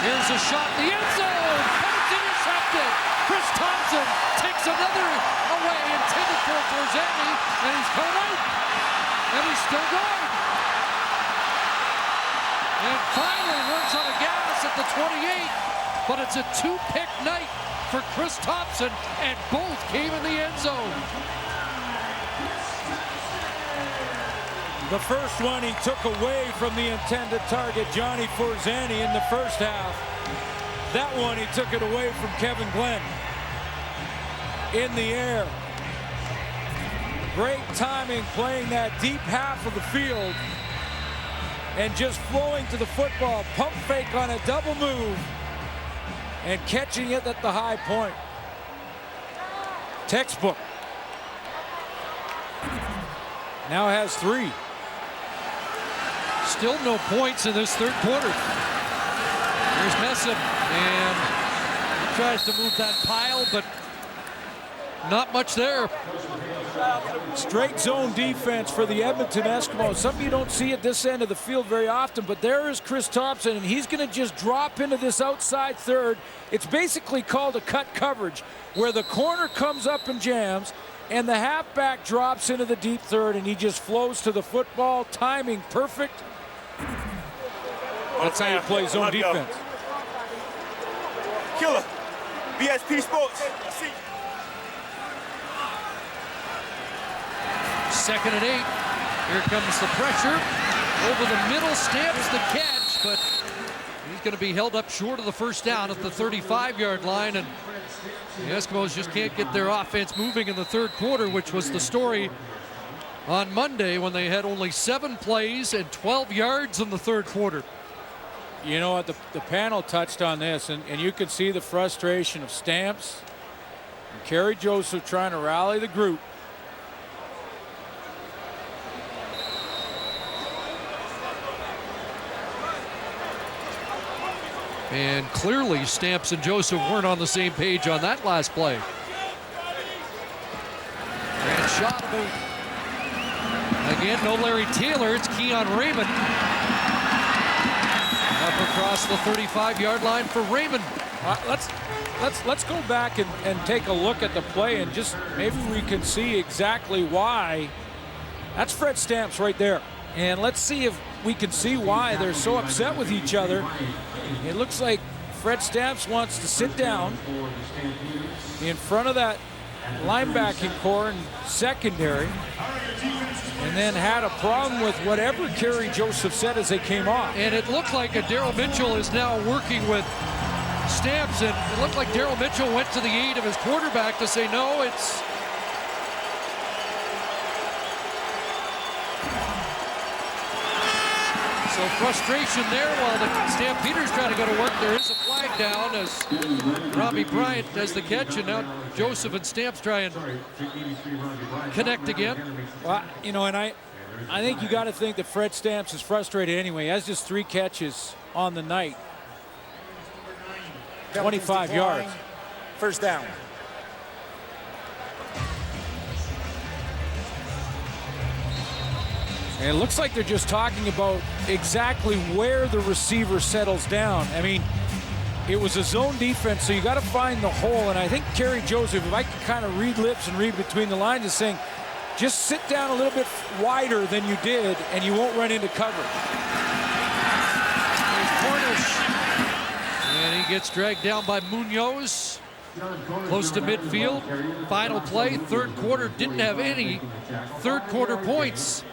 Here's a shot in the end zone. And it's intercepted. Chris Thompson takes another away, intended for Forzani, and he's coming out. And he's still going. And finally runs out of gas at the 28. But it's a two-pick night for Chris Thompson, and both came in the end zone. The first one he took away from the intended target, Johnny Forzani, in the first half. That one he took it away from Kevin Glenn. In the air. Great timing playing that deep half of the field and just flowing to the football. Pump fake on a double move and catching it at the high point. Textbook. Now has 3. Still no points in this third quarter. Here's Messam, and he tries to move that pile, but not much there. Straight zone defense for the Edmonton Eskimos. Something you don't see at this end of the field very often, but there is Chris Thompson, and he's going to just drop into this outside third. It's basically called a cut coverage, where the corner comes up and jams, and the halfback drops into the deep third, and he just flows to the football. Timing perfect. That's how you play zone defense. Killer. BSP Sports. Second and 8. Here comes the pressure. Over the middle, Stamps the catch, but he's going to be held up short of the first down at the 35-yard line, and the Eskimos just can't get their offense moving in the third quarter, which was the story on Monday when they had only 7 plays and 12 yards in the third quarter. You know what, the panel touched on this, and you can see the frustration of Stamps and Kerry Joseph trying to rally the group. And clearly Stamps and Joseph weren't on the same page on that last play. And shot about. Again, no Larry Taylor, it's Keon Raymond. Up across the 35-yard line for Raymond. Let's go back and take a look at the play, and just maybe we can see exactly why. That's Fred Stamps right there. And let's see if we can see why they're so upset with each other. It looks like Fred Stamps wants to sit down in front of that linebacking core and secondary, and then had a problem with whatever Kerry Joseph said as they came off. And it looked like Daryl Mitchell is now working with Stamps, and it looked like Daryl Mitchell went to the aid of his quarterback to say, no, it's... So frustration there while the Stampeders try to go to work. There is a flag down as Robbie Bryant does the catch, and now Joseph and Stamps try and connect again. Well, you know, and I think you got to think that Fred Stamps is frustrated anyway. He has just 3 catches on the night. 25 yards. First down. And it looks like they're just talking about exactly where the receiver settles down. I mean, it was a zone defense, so you got to find the hole. And I think Kerry Joseph, if I can kind of read lips and read between the lines, is saying, just sit down a little bit wider than you did, and you won't run into cover. There's Cornish. And he gets dragged down by Munoz. Close to midfield. Final play, third quarter. Didn't have any third quarter points.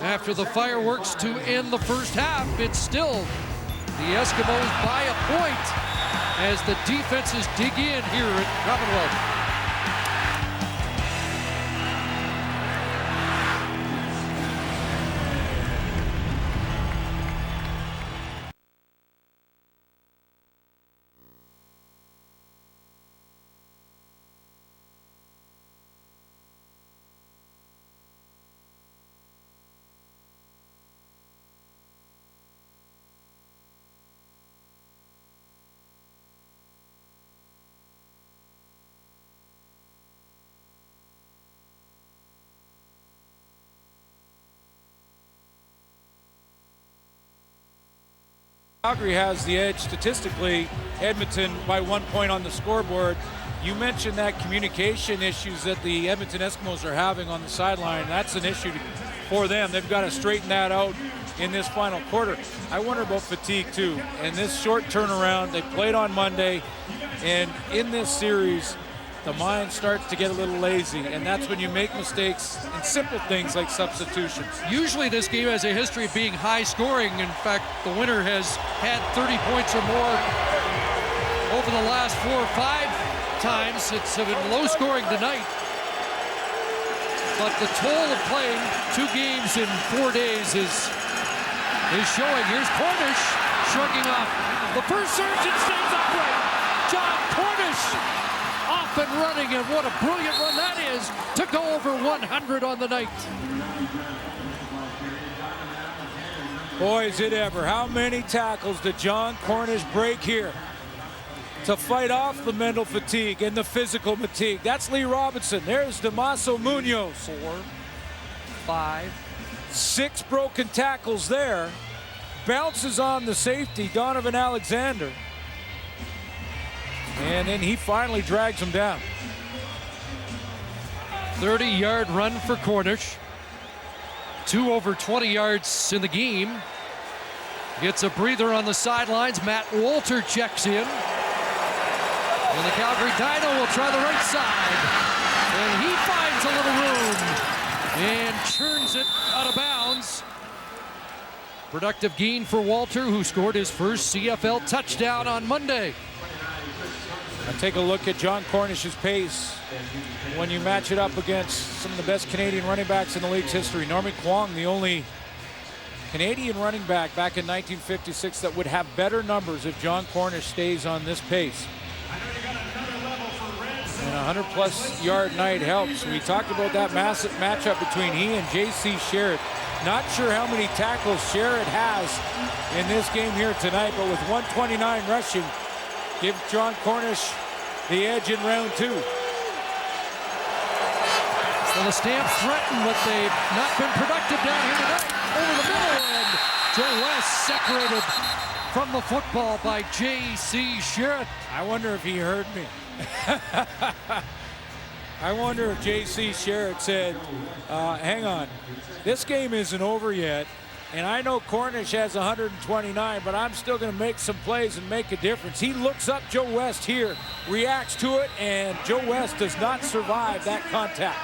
After the fireworks to end the first half, it's still the Eskimos by a point as the defenses dig in here at Commonwealth. Calgary has the edge statistically, Edmonton by 1 point on the scoreboard. You mentioned that communication issues that the Edmonton Eskimos are having on the sideline. That's an issue for them. They've got to straighten that out in this final quarter. I wonder about fatigue too. And this short turnaround, they played on Monday, and in this series, the mind starts to get a little lazy, and that's when you make mistakes in simple things like substitutions. Usually this game has a history of being high scoring. In fact, the winner has had 30 points or more over the last 4 or 5 times. It's been low scoring tonight. But the toll of playing 2 games in 4 days is showing. Here's Cornish shrugging off the first surge and stays upright. John Cornish off and running, and what a brilliant run that is to go over 100 on the night. Boy, is it ever. How many tackles did John Cornish break here to fight off the mental fatigue and the physical fatigue? That's Lee Robinson. There's Damaso Munoz. 4, 5. 6 broken tackles there. Bounces on the safety, Donovan Alexander. And then he finally drags him down. 30-yard run for Cornish. 2 over 20 yards in the game. Gets a breather on the sidelines. Matt Walter checks in. And the Calgary Dino will try the right side. And he finds a little room and churns it out of bounds. Productive gain for Walter, who scored his first CFL touchdown on Monday. Now take a look at John Cornish's pace when you match it up against some of the best Canadian running backs in the league's history. Norman Kwong, the only Canadian running back in 1956 that would have better numbers if John Cornish stays on this pace. And a 100-plus yard night helps. We talked about that massive matchup between he and J.C. Sherritt. Not sure how many tackles Sherritt has in this game here tonight, but with 129 rushing, give John Cornish the edge in round 2. Well, the Stamps threaten, but they've not been productive down here tonight. Over the middle, and Joe West separated from the football by J.C. Sherritt. I wonder if he heard me. I wonder if J.C. Sherritt said, hang on, this game isn't over yet. And I know Cornish has 129, but I'm still going to make some plays and make a difference. He looks up Joe West here, reacts to it, and Joe West does not survive that contact.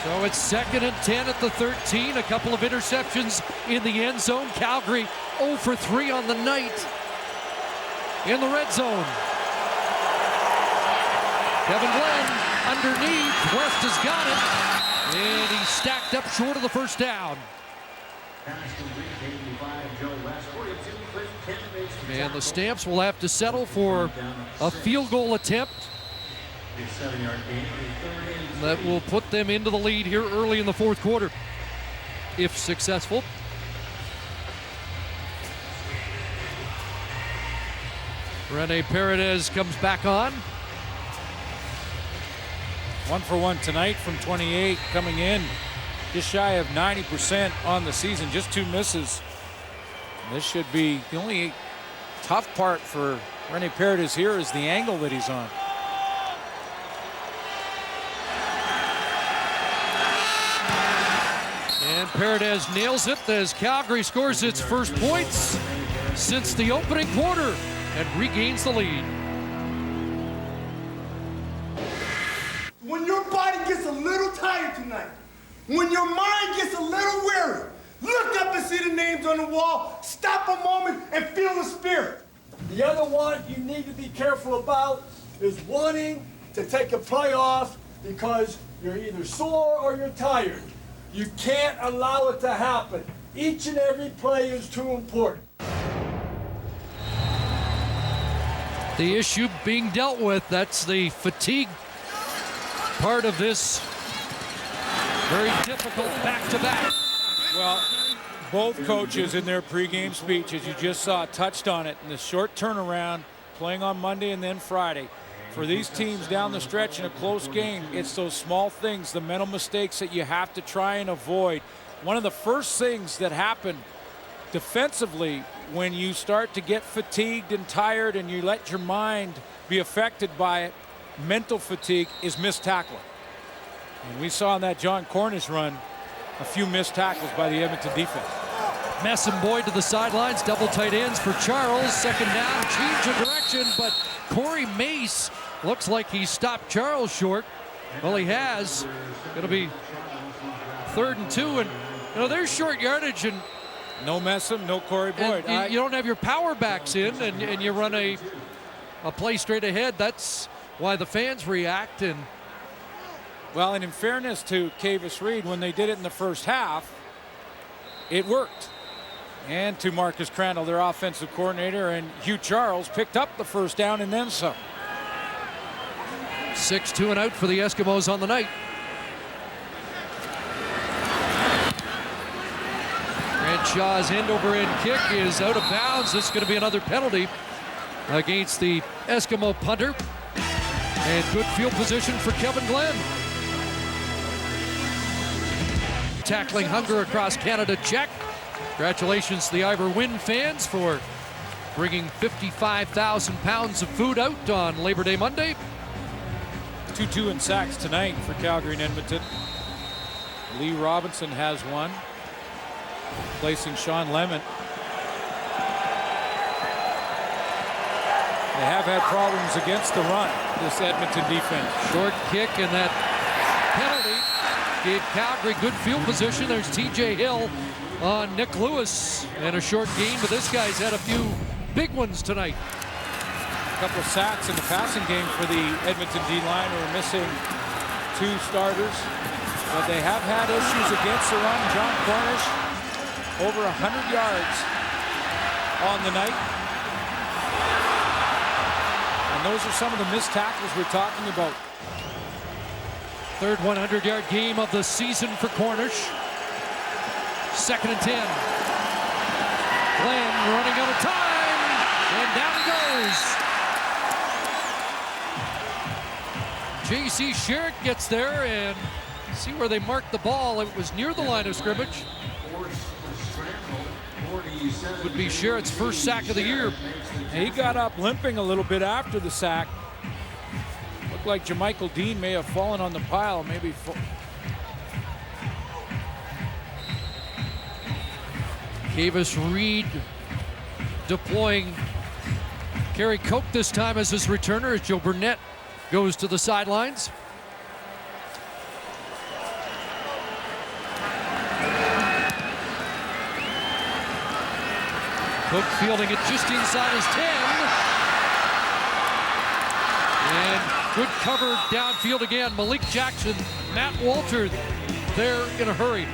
So it's 2nd and 10 at the 13. A couple of interceptions in the end zone. Calgary 0 for 3 on the night in the red zone. Kevin Glenn underneath. West has got it. And he's stacked up short of the first down. And the Stamps will have to settle for a field goal attempt that will put them into the lead here early in the fourth quarter, if successful. Rene Paredes comes back on. 1 for 1 tonight from 28, coming in just shy of 90% on the season, just 2 misses. This should be the only tough part for Rene Paredes here is the angle that he's on. And Paredes nails it as Calgary scores its first points since the opening quarter and regains the lead. When your body gets a little tired tonight, when your mind gets a little weary, look up and see the names on the wall, stop a moment and feel the spirit. The other one you need to be careful about is wanting to take a play off because you're either sore or you're tired. You can't allow it to happen. Each and every play is too important. The issue being dealt with, that's the fatigue part of this very difficult back-to-back. Well, both coaches in their pregame speech, as you just saw, touched on it in the short turnaround, playing on Monday and then Friday. For these teams down the stretch in a close game, it's those small things, the mental mistakes that you have to try and avoid. One of the first things that happen defensively when you start to get fatigued and tired and you let your mind be affected by it, mental fatigue, is missed tackling. And we saw in that John Cornish run a few missed tackles by the Edmonton defense. Mess and Boyd to the sidelines, double tight ends for Charles. Second down, change of direction, but Corey Mace looks like he stopped Charles short. Well, he has. It'll be 3rd and 2, and you know there's short yardage, and no Messam, no Corey Boyd. You don't have your power backs in, and you run a play straight ahead. That's why the fans react. And well, and in fairness to Cavis Reed, when they did it in the first half, it worked. And to Marcus Crandall, their offensive coordinator, and Hugh Charles picked up the first down and then some. 6-2 and out for the Eskimos on the night. Grant Shaw's end-over-end kick is out of bounds. This is going to be another penalty against the Eskimo punter. And good field position for Kevin Glenn. Tackling hunger across Canada, check. Congratulations to the Ivor Wynn fans for bringing 55,000 pounds of food out on Labor Day Monday. 2-2 in sacks tonight for Calgary and Edmonton. Lee Robinson has one, placing Sean Lemon. They have had problems against the run, this Edmonton defense. Short kick, and that penalty gave Calgary good field position. There's TJ Hill on Nick Lewis, and a short gain, but this guy's had a few big ones tonight. A couple of sacks in the passing game for the Edmonton D-line, who are missing 2 starters, but they have had issues against the run. John Cornish over 100 yards on the night. And those are some of the missed tackles we're talking about. Third 100-yard game of the season for Cornish. 2nd and 10. Glenn running out of time, and down he goes. J.C. Sherrick gets there, and see where they marked the ball. It was near the line of scrimmage. Would be Sherrick's first sack of the year. He got up limping a little bit after the sack. Looked like Jermichael Dean may have fallen on the pile. Maybe. Kavis Reed deploying Kerry Koch this time as his returner as Joe Burnett goes to the sidelines. Koch fielding it just inside his 10. And good cover downfield again. Malik Jackson, Matt Walter there in a hurry.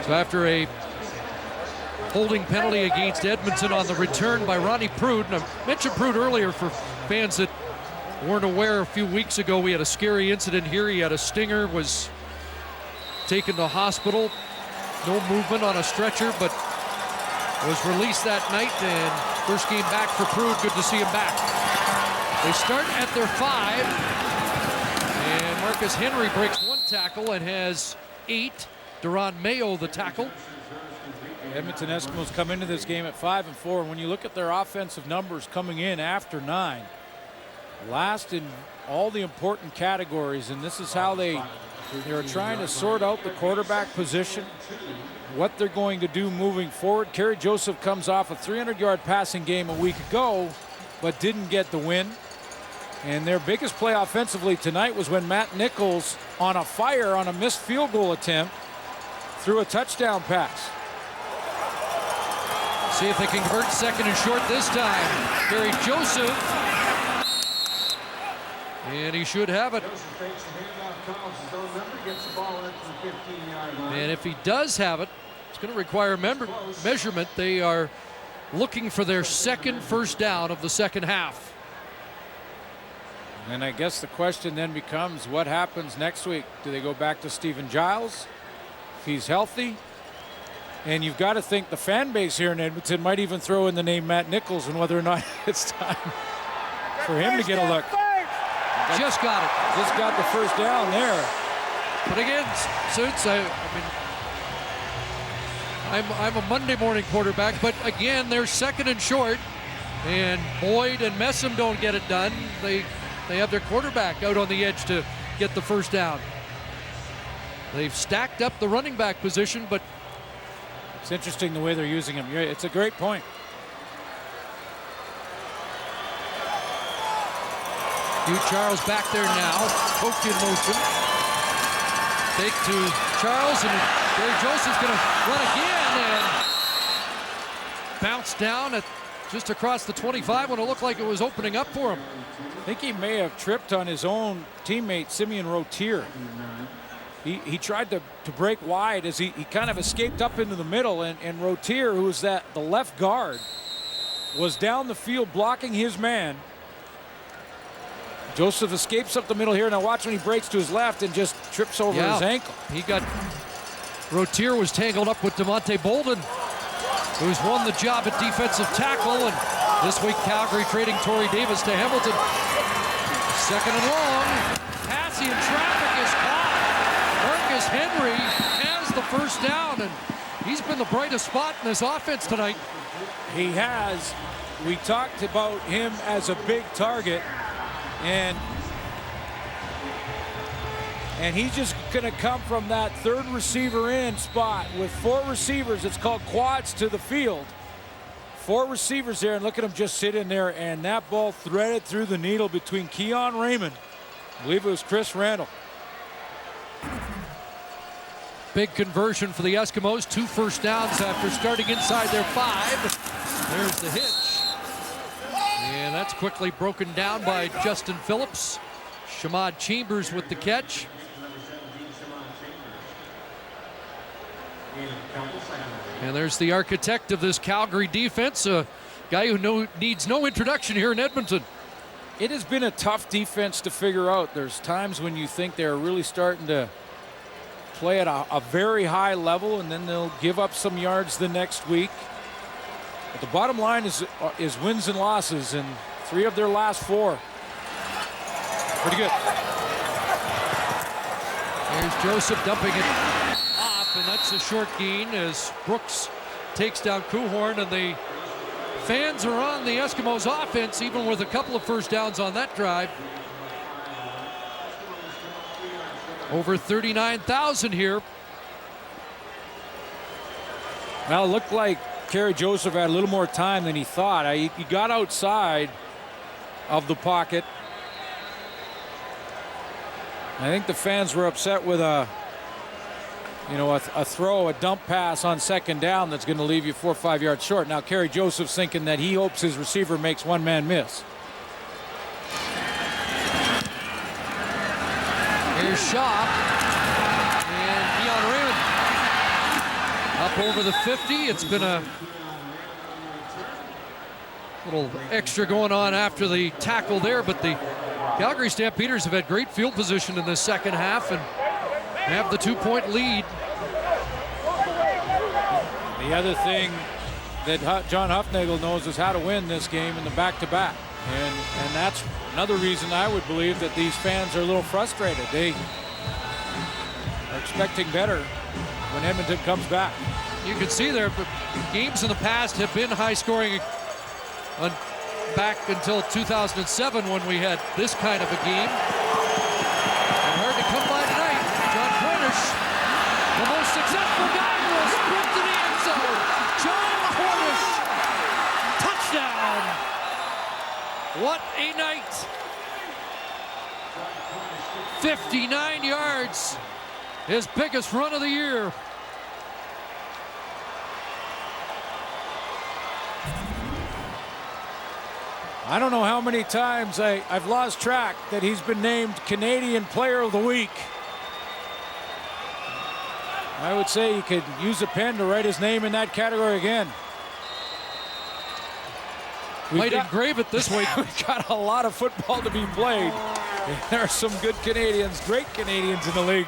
So after a holding penalty against Edmonton on the return by Ronnie Prude, and I mentioned Prude earlier for fans that weren't aware. A few weeks ago we had a scary incident here. He had a stinger, was taken to hospital, no movement on a stretcher, but was released that night, and first game back for Prude. Good to see him back. They start at their 5, and Marcus Henry breaks one tackle and has 8. Duron Mayo the tackle. Edmonton Eskimos come into this game at 5-4, and when you look at their offensive numbers coming in after 9, last in all the important categories, and this is how they're trying to sort out the quarterback position, what they're going to do moving forward. Kerry Joseph comes off a 300-yard passing game a week ago, but didn't get the win. And their biggest play offensively tonight was when Matt Nichols, on a fire on a missed field goal attempt, threw a touchdown pass. See if they can convert second and short this time. Kerry Joseph. And he should have it. And if he does have it, it's going to require measurement. They are looking for their second first down of the second half. And I guess the question then becomes, what happens next week? Do they go back to Stephen Giles if he's healthy? And you've got to think the fan base here in Edmonton might even throw in the name Matt Nichols and whether or not it's time for him to get a look. Just got it. Just got the first down there. But again, Suits, I mean, I'm a Monday morning quarterback, but again, they're second and short, and Boyd and Messam don't get it done. They have their quarterback out on the edge to get the first down. They've stacked up the running back position, but it's interesting the way they're using him. It's a great point. Hugh Charles back there now. Koch in motion. Fake to Charles, and Kerry Joseph's going to run again and bounce down at just across the 25 when it looked like it was opening up for him. I think he may have tripped on his own teammate, Simeon Rotier. He tried to break wide as he kind of escaped up into the middle, and Rotier, who was the left guard, was down the field blocking his man. Joseph escapes up the middle here. Now watch when he breaks to his left and just trips over his ankle. Rotier was tangled up with DeMonte Bolden, who's won the job at defensive tackle, and this week Calgary trading Torrey Davis to Hamilton. Second and long. Passing in traffic is caught. Marcus Henry has the first down, and he's been the brightest spot in this offense tonight. He has. We talked about him as a big target, and he's just going to come from that third receiver in spot with 4 receivers. It's called quads to the field. 4 receivers there, and look at him just sit in there, and that ball threaded through the needle between Keon Raymond. I believe it was Chris Randall. Big conversion for the Eskimos. 2 first downs after starting inside their 5. There's the hitch. And that's quickly broken down by Justin Phillips. Shamad Chambers with the catch. And there's the architect of this Calgary defense, a guy who needs no introduction here in Edmonton. It has been a tough defense to figure out. There's times when you think they're really starting to play at a very high level, and then they'll give up some yards the next week. But the bottom line is wins and losses, and 3 of their last 4. Pretty good. Here's Joseph dumping it off, and that's a short gain as Brooks takes down Kuhorn, and the fans are on the Eskimos offense, even with a couple of first downs on that drive. Over 39,000 here. Well, it looked like Kerry Joseph had a little more time than he thought. He got outside of the pocket. I think the fans were upset with a throw, a dump pass on second down that's going to leave you 4 or 5 yards short. Now Kerry Joseph's thinking that he hopes his receiver makes one-man miss. Here's Shaw, and Keon Raymond up over the 50. It's been a little extra going on after the tackle there, but the Calgary Stampeders have had great field position in the second half and have the 2-point lead. The other thing that John Hufnagel knows is how to win this game in the back-to-back. And that's another reason I would believe that these fans are a little frustrated. They are expecting better when Edmonton comes back. You can see there, but games in the past have been high-scoring back until 2007 when we had this kind of a game. And hard to come by tonight. John Cornish, the most successful guy who will sprint to the end zone. John Cornish, touchdown. What a night. 59 yards, his biggest run of the year. I don't know how many times I've lost track that he's been named Canadian Player of the Week. I would say he could use a pen to write his name in that category again. Might engrave it this week. We've got a lot of football to be played. There are some good Canadians, great Canadians in the league.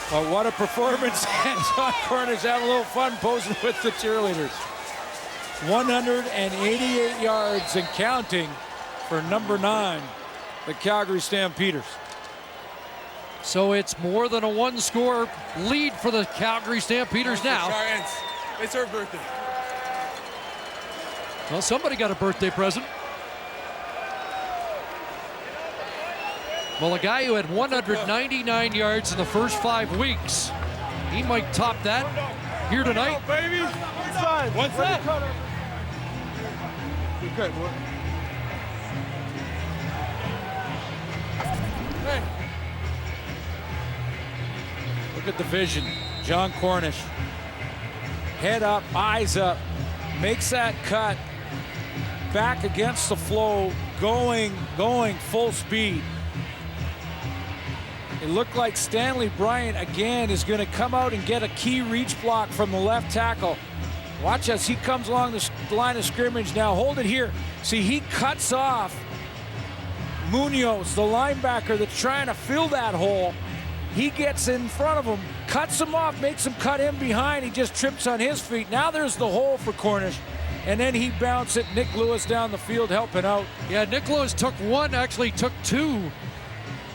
But what a performance. And John Cornish having a little fun posing with the cheerleaders. 188 yards and counting for number 9, the Calgary Stampeders. So it's more than a one-score lead for the Calgary Stampeders now. It's her birthday. Well, somebody got a birthday present. Well, a guy who had 199 yards in the first 5 weeks, he might top that here tonight. Oh, baby. What's that? Okay, boy. Hey. Look at the vision. John Cornish. Head up, eyes up. Makes that cut. Back against the flow. Going full speed. It looked like Stanley Bryant again is going to come out and get a key reach block from the left tackle. Watch as he comes along the line of scrimmage now. Hold it here. See, he cuts off Munoz, the linebacker that's trying to fill that hole. He gets in front of him, cuts him off, makes him cut him behind. He just trips on his feet. Now there's the hole for Cornish. And then he bounced it. Nick Lewis down the field helping out. Yeah, Nick Lewis took one, actually took 2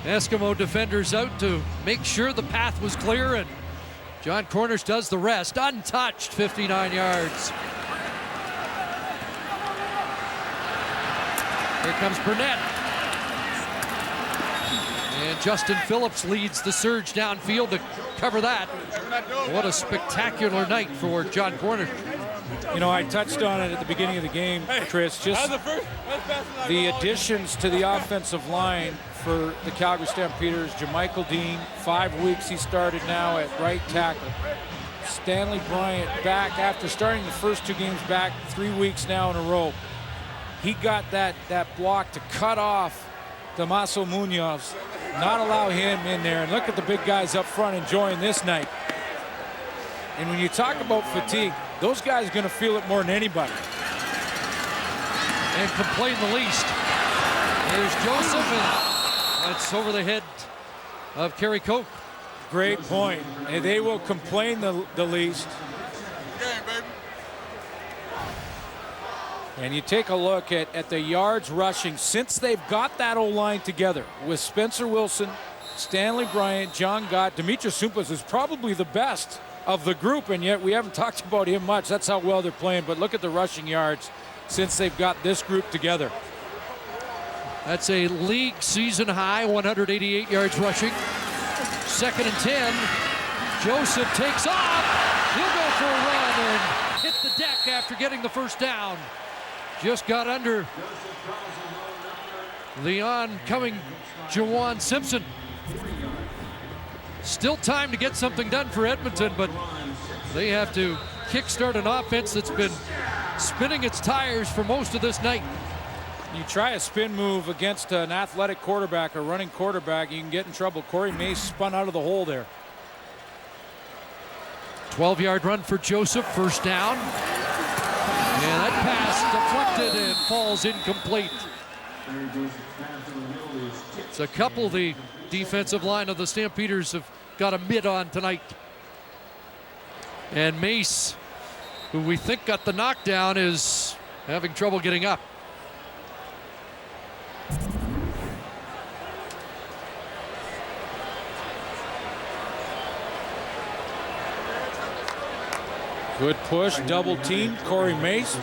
Eskimo defenders out to make sure the path was clear, and John Cornish does the rest. Untouched, 59 yards. Here comes Burnett. And Justin Phillips leads the surge downfield to cover that. What a spectacular night for John Cornish. You know, I touched on it at the beginning of the game, Chris. Just the additions to the offensive line for the Calgary Stampeders. Jermichael Dean, 5 weeks he started now at right tackle. Stanley Bryant back after starting the first 2 games back, 3 weeks now in a row. He got that block to cut off Damaso Munoz, not allow him in there. And look at the big guys up front enjoying this night. And when you talk about fatigue, those guys are going to feel it more than anybody. And complain the least. There's Joseph, and that's over the head of Kerry Coke. Great point. And they will complain the least. And you take a look at the yards rushing since they've got that O-line together with Spencer Wilson, Stanley Bryant, John Gott. Demetrius Sumpas is probably the best of the group, and yet we haven't talked about him much. That's how well they're playing. But look at the rushing yards since they've got this group together. That's a league season high, 188 yards rushing. 2nd and 10. Joseph takes off. He'll go for a run and hit the deck after getting the first down. Just got under the oncoming Jawan Simpson. Still time to get something done for Edmonton, but they have to kickstart an offense that's been spinning its tires for most of this night. You try a spin move against an athletic quarterback or running quarterback, you can get in trouble. Corey Mace spun out of the hole there. 12-yard run for Joseph, first down. And that pass deflected and falls incomplete. It's a couple the defensive line of the Stampeders have got a mid on tonight. And Mace, who we think got the knockdown, is having trouble getting up. Good push, double team, Corey Mace.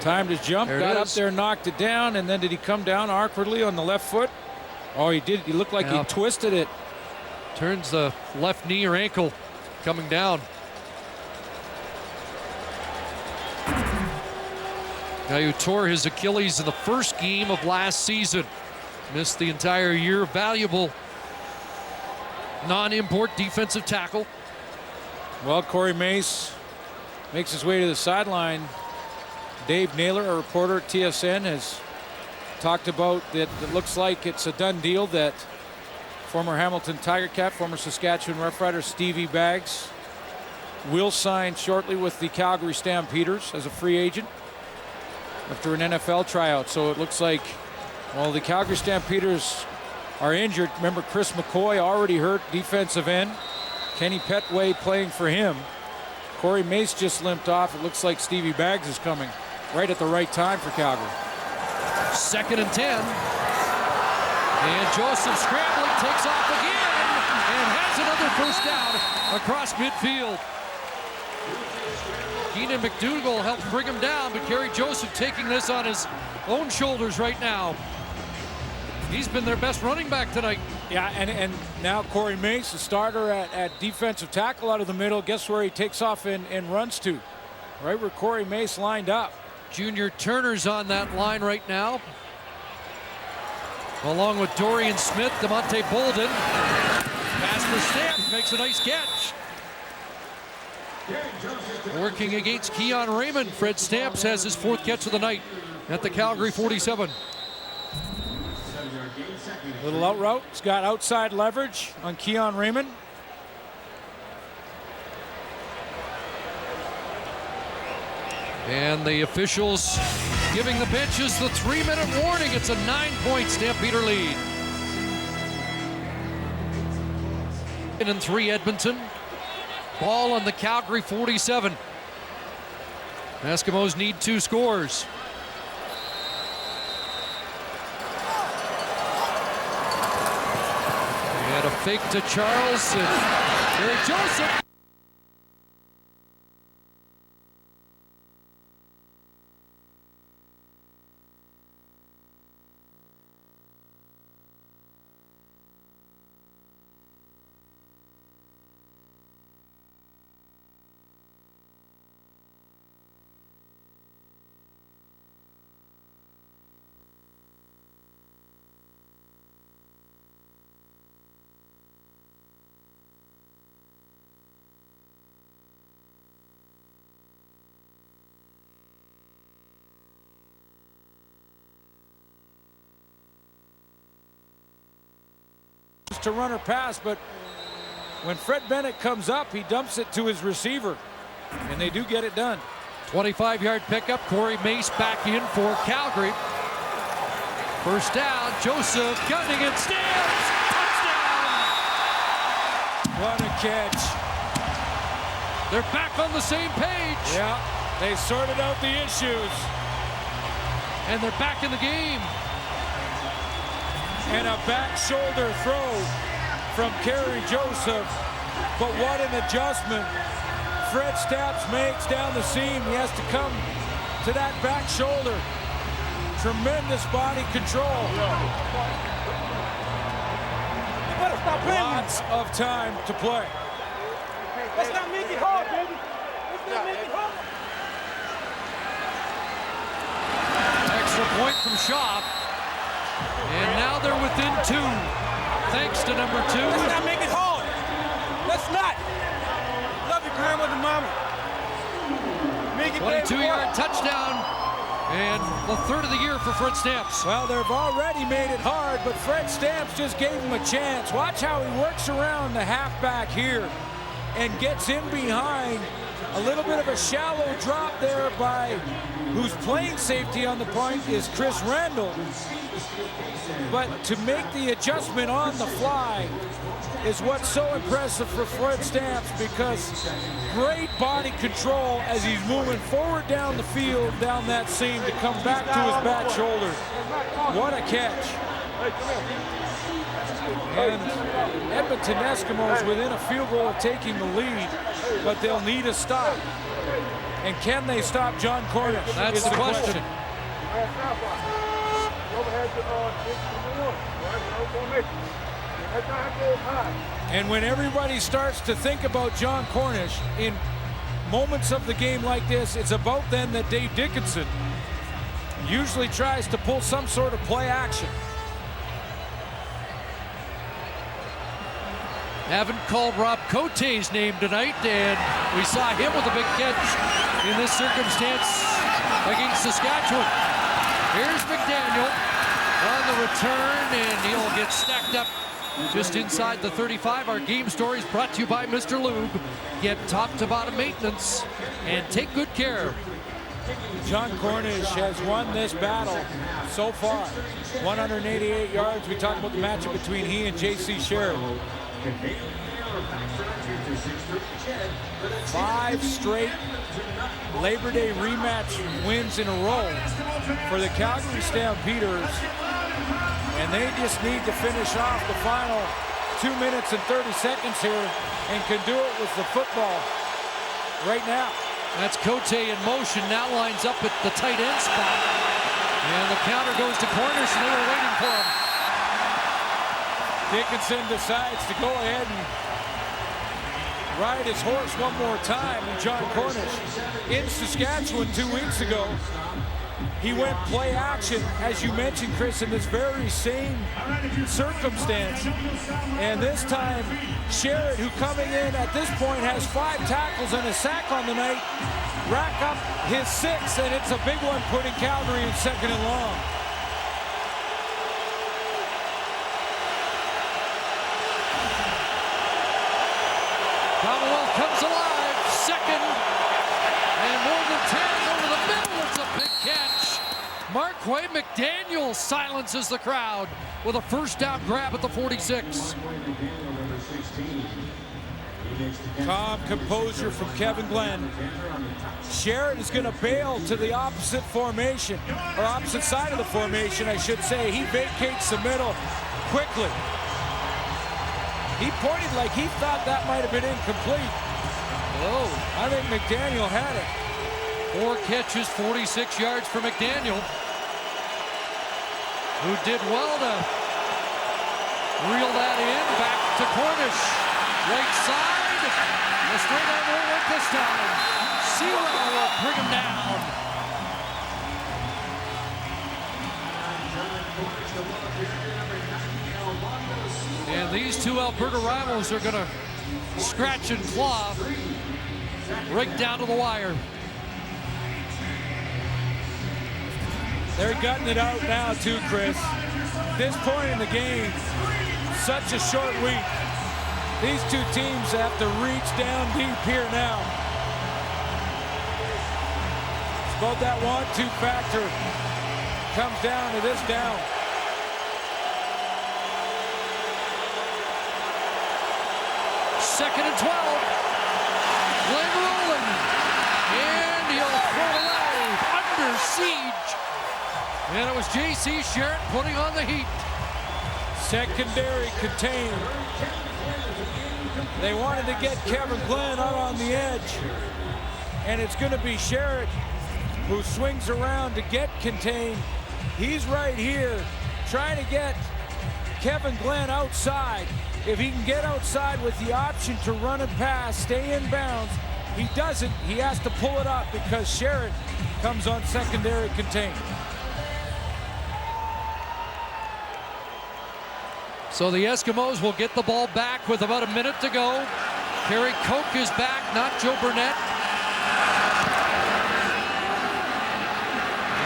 Timed his jump, got up there, knocked it down, and then did he come down awkwardly on the left foot? Oh, he did. He looked like he twisted it. Turns the left knee or ankle coming down. Guy who tore his Achilles in the first game of last season. Missed the entire year. Valuable non-import defensive tackle. Well, Corey Mace makes his way to the sideline. Dave Naylor, a reporter at TSN, has talked about that it looks like it's a done deal that former Hamilton Tiger Cat, former Saskatchewan Rough Rider Stevie Baggs will sign shortly with the Calgary Stampeders as a free agent after an NFL tryout. So it looks like, well, the Calgary Stampeders are injured. Remember, Chris McCoy already hurt, defensive end. Kenny Petway playing for him. Corey Mace just limped off. It looks like Stevie Baggs is coming right at the right time for Calgary. 2nd and 10. And Joseph scrambling, takes off again, and has another first down across midfield. Keenan McDougall helped bring him down, but Kerry Joseph taking this on his own shoulders right now. He's been their best running back tonight. Yeah, and now Corey Mace, the starter at defensive tackle out of the middle. Guess where he takes off and runs to? Right where Corey Mace lined up. Junior Turner's on that line right now, along with Dorian Smith, DeMonte Bolden. Pass for Stamps, makes a nice catch. Working against Keon Raymond, Fred Stamps has his 4th catch of the night at the Calgary 47. Little out route. He's got outside leverage on Keon Raymond. And the officials giving the benches the 3-minute warning. It's a 9-point Stampeder lead. 3 Edmonton. Ball on the Calgary 47. Eskimos need 2 scores. And a fake to Charles and Kerry Joseph. To run or pass, but when Fred Bennett comes up, he dumps it to his receiver, and they do get it done. 25-yard pickup. Corey Mace back in for Calgary. First down. Joseph gunning and Stamps. Touchdown! What a catch. They're back on the same page. Yeah, they sorted out the issues. And they're back in the game. And a back shoulder throw from Kerry Joseph But what an adjustment Fred Stamps makes down the seam. He has to come to that back shoulder. Tremendous body control. Lots of time to play. Let's not make it hard, baby. Let's not make it hard. Extra point from Shaw. And now they're within 2. Thanks to number 2. Let's not make it hard. Let's not. Love your grandma and mama. Make it 22-yard touchdown. And the 3rd of the year for Fred Stamps. Well, they've already made it hard, but Fred Stamps just gave him a chance. Watch how he works around the halfback here and gets in behind. A little bit of a shallow drop there by who's playing safety on the point is Chris Randall. But to make the adjustment on the fly is what's so impressive for Fred Stamps, because great body control as he's moving forward down the field, down that seam to come back to his back shoulder. What a catch. And Edmonton Eskimos within a field goal of taking the lead, but they'll need a stop. And can they stop John Cornish? That's the question. And when everybody starts to think about John Cornish in moments of the game like this, it's about then that Dave Dickinson usually tries to pull some sort of play action. Haven't called Rob Cote's name tonight, and we saw him with a big catch in this circumstance against Saskatchewan. Here's McDaniel on the return, and he'll get stacked up just inside the 35. Our game story is brought to you by Mr. Lube. Get top to bottom maintenance and take good care. John Cornish has won this battle so far. 188 yards. We talked about the matchup between he and J.C. Sheridan. 5 straight Labor Day rematch wins in a row for the Calgary Stampeders. And they just need to finish off the final 2 minutes and 30 seconds here, and can do it with the football right now. That's Cote in motion, now lines up at the tight end spot. And the counter goes to Cornish, and they were waiting for him. Dickinson decides to go ahead and ride his horse one more time. And John Cornish in Saskatchewan 2 weeks ago, he went play action, as you mentioned, Chris, in this very same circumstance. And this time, Sherrod, who coming in at this point has 5 tackles and a sack on the night, rack up his 6th, and it's a big one, putting Calgary in 2nd and long. Commonwealth comes alive, 2nd, and more than 10 over the middle. It's a big catch. Marquay McDaniel silences the crowd with a first down grab at the 46. Calm composure from Kevin Glenn. Sherrod is going to bail to the opposite formation, or opposite side of the formation, I should say. He vacates the middle quickly. He pointed like he thought that might have been incomplete. Oh, I think McDaniel had it. 4 catches, 46 yards for McDaniel, who did well to reel that in. Back to Cornish. Right side. The straight arm will work this time. Sewell will bring him down. And these two Alberta rivals are going to scratch and claw right down to the wire. They're gutting it out now too, Chris. This point in the game, such a short week. These two teams have to reach down deep here now. It's about that 1-2 factor. Comes down to this down. Second and 12. Glenn rolling. And he'll throw it away. Under siege. And it was J.C. Sherrod putting on the heat. Secondary contained. They wanted to get Kevin Glenn out on the edge. And it's going to be Sherritt who swings around to get contained. He's right here trying to get Kevin Glenn outside. If he can get outside with the option to run and pass, stay in bounds, he doesn't. He has to pull it up because Sherritt comes on secondary contained. So the Eskimos will get the ball back with about a minute to go. Kerry Koch is back, not Joe Burnett.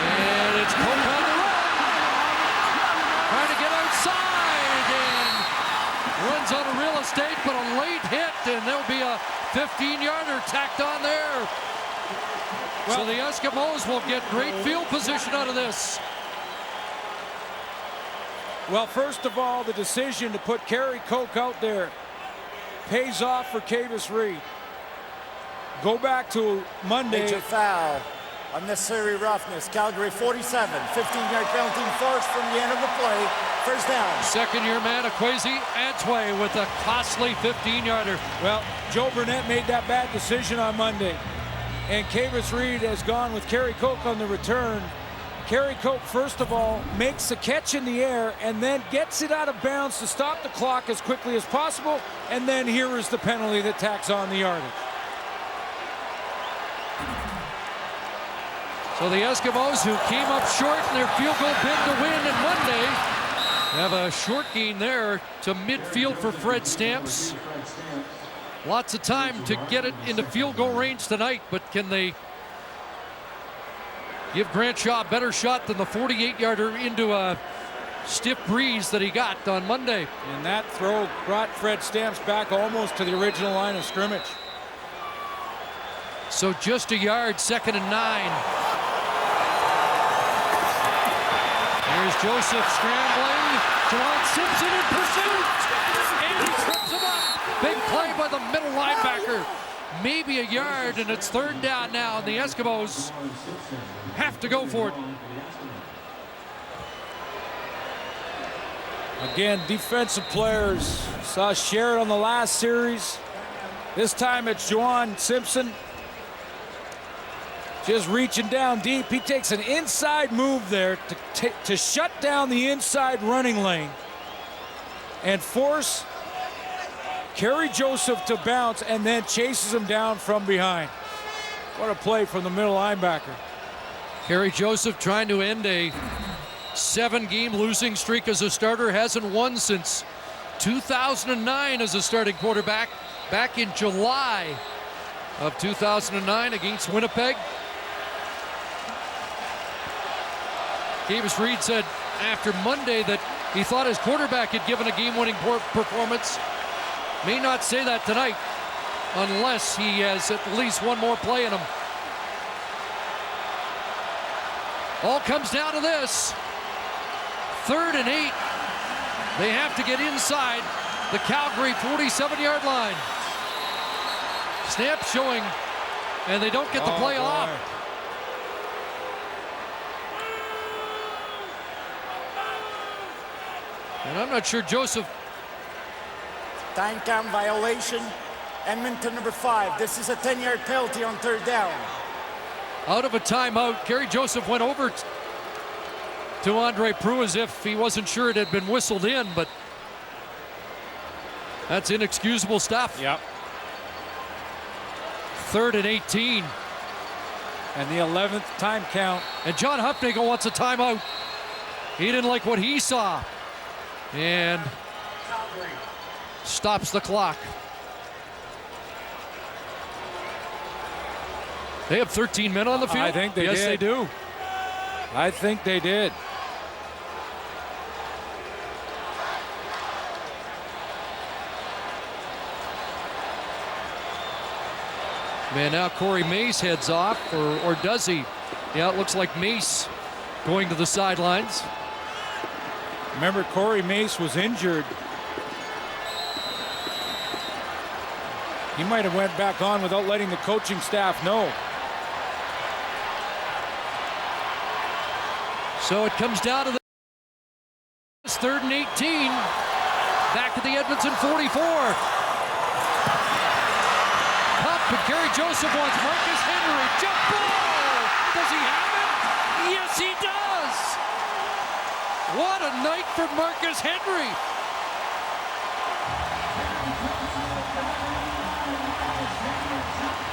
And it's Koch on the run. Trying to get outside and runs out of real estate, but a late hit, and there'll be a 15-yarder tacked on there. Well, so the Eskimos will get great field position out of this. Well, first of all, the decision to put Kerry Koch out there pays off for Kavis Reed. Go back to Monday. Major foul. Unnecessary roughness. Calgary 47. 15-yard penalty forced from the end of the play. First down. Second-year man, Akwesi Antwi with a costly 15-yarder. Well, Joe Burnett made that bad decision on Monday. And Kavis Reed has gone with Kerry Koch on the return. Kerry Koch, first of all, makes the catch in the air and then gets it out of bounds to stop the clock as quickly as possible. And then here is the penalty that tacks on the yardage. So the Eskimos, who came up short in their field goal bid to win on Monday, have a short gain there to midfield for Fred Stamps. Lots of time to get it into field goal range tonight, but can they give Grant Shaw a better shot than the 48-yarder into a stiff breeze that he got on Monday? And that throw brought Fred Stamps back almost to the original line of scrimmage. So just a yard, 2nd and 9. Here's Joseph scrambling. Juwan Simpson in pursuit. And he trips him up. Big play by the middle linebacker. Maybe a yard, and it's 3rd down now, and the Eskimos have to go for it. Again, defensive players. Saw Sherritt on the last series. This time it's Juwan Simpson. Just reaching down deep. He takes an inside move there to shut down the inside running lane and force Kerry Joseph to bounce, and then chases him down from behind. What a play from the middle linebacker. Kerry Joseph trying to end a 7-game losing streak as a starter. Hasn't won since 2009 as a starting quarterback, back in July of 2009 against Winnipeg. Kavis Reed said after Monday that he thought his quarterback had given a game-winning performance. May not say that tonight unless he has at least one more play in him. All comes down to this. 3rd and 8. They have to get inside the Calgary 47-yard line. Snap showing, and they don't get the play off. And I'm not sure Joseph. Time count violation. Edmonton number 5. This is a 10-yard penalty on 3rd down. Out of a timeout, Kerry Joseph went over to Andre Proulx as if he wasn't sure it had been whistled in, but that's inexcusable stuff. Yep. 3rd and 18. And the 11th time count. And John Hupnagel wants a timeout. He didn't like what he saw. And stops the clock. They have 13 men on the field? I think they did. Yes, they do. I think they did. Man, now Corey Mace heads off, or does he? Yeah, it looks like Mace going to the sidelines. Remember, Corey Mace was injured. He might have went back on without letting the coaching staff know. So it comes down to this 3rd and 18. Back at the Edmonton 44. But Gary Joseph wants Marcus Henry. Jump ball! Does he have it? Yes, he does! What a night for Marcus Henry!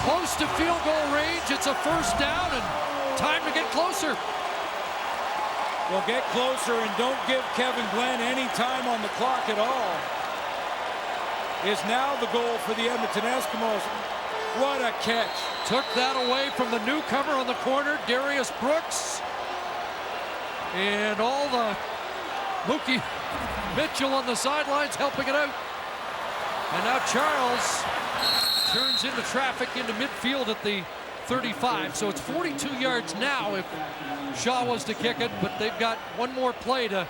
Close to field goal range. It's a first down and time to get closer. Well, get closer and don't give Kevin Glenn any time on the clock at all. Is now the goal for the Edmonton Eskimos. What a catch. Took that away from the newcomer on the corner, Darius Brooks. And all the Mookie Mitchell on the sidelines helping it out. And now Charles turns into traffic into midfield at the 35. So it's 42 yards now if Shaw was to kick it, but they've got one more play to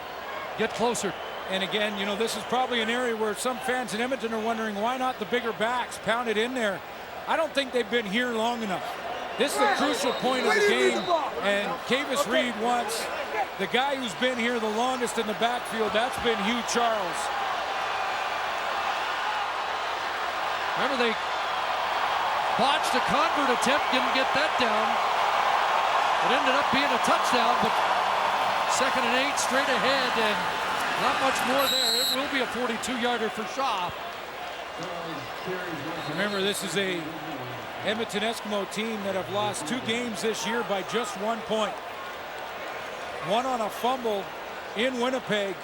get closer. And again, you know, this is probably an area where some fans in Edmonton are wondering why not the bigger backs pound it in there. I don't think they've been here long enough. This is a crucial point of the game, and Kavis Reed wants the guy who's been here the longest in the backfield. That's been Hugh Charles. Remember, they botched a convert attempt, didn't get that down. It ended up being a touchdown, but 2nd and 8 straight ahead, and not much more there. It will be a 42-yarder for Shaw. Remember, this is a Edmonton Eskimo team that have lost 2 games this year by just 1 point. One on a fumble in Winnipeg,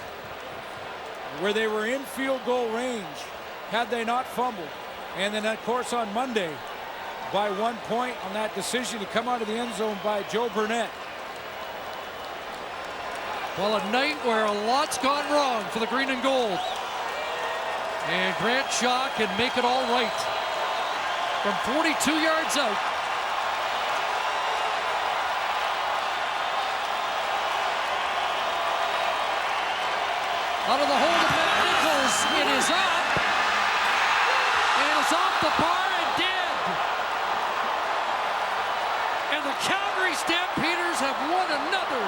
where they were in field goal range had they not fumbled. And then, of course, on Monday, by 1 point on that decision to come out of the end zone by Joe Burnett. Well, a night where a lot's gone wrong for the green and gold. And Grant Shaw can make it all right. From 42 yards out. Out of the hold of Matt Nichols, it is up. And it's off the bar and dead. And the Calgary Stampeders have won another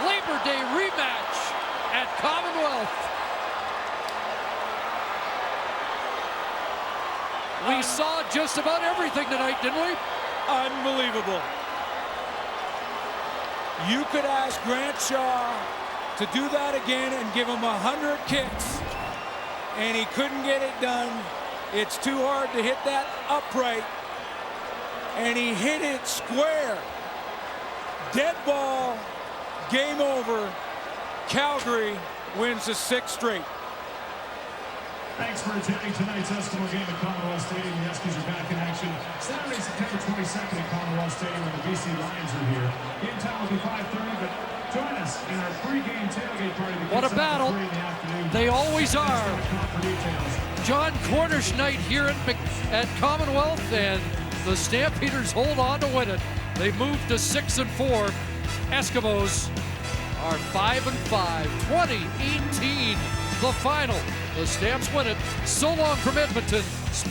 Labor Day rematch at Commonwealth. We saw just about everything tonight, didn't we? Unbelievable. You could ask Grant Shaw to do that again and give him 100 kicks, and he couldn't get it done. It's too hard to hit that upright, and he hit it square. Dead ball, game over. Calgary wins the 6th straight. Thanks for attending tonight's Eskimo game at Commonwealth Stadium. The Eskies are back in action Saturday, September 22nd at Commonwealth Stadium when the BC Lions are here. Game time will be 5:30, but join us in our pre-game tailgate party. What a battle. They always are. John Cornish night here at Commonwealth, and the Stampeders hold on to win it. They move to 6-4. Eskimos are 5-5. 2018, the final. The Stamps win it. So long from Edmonton. Sports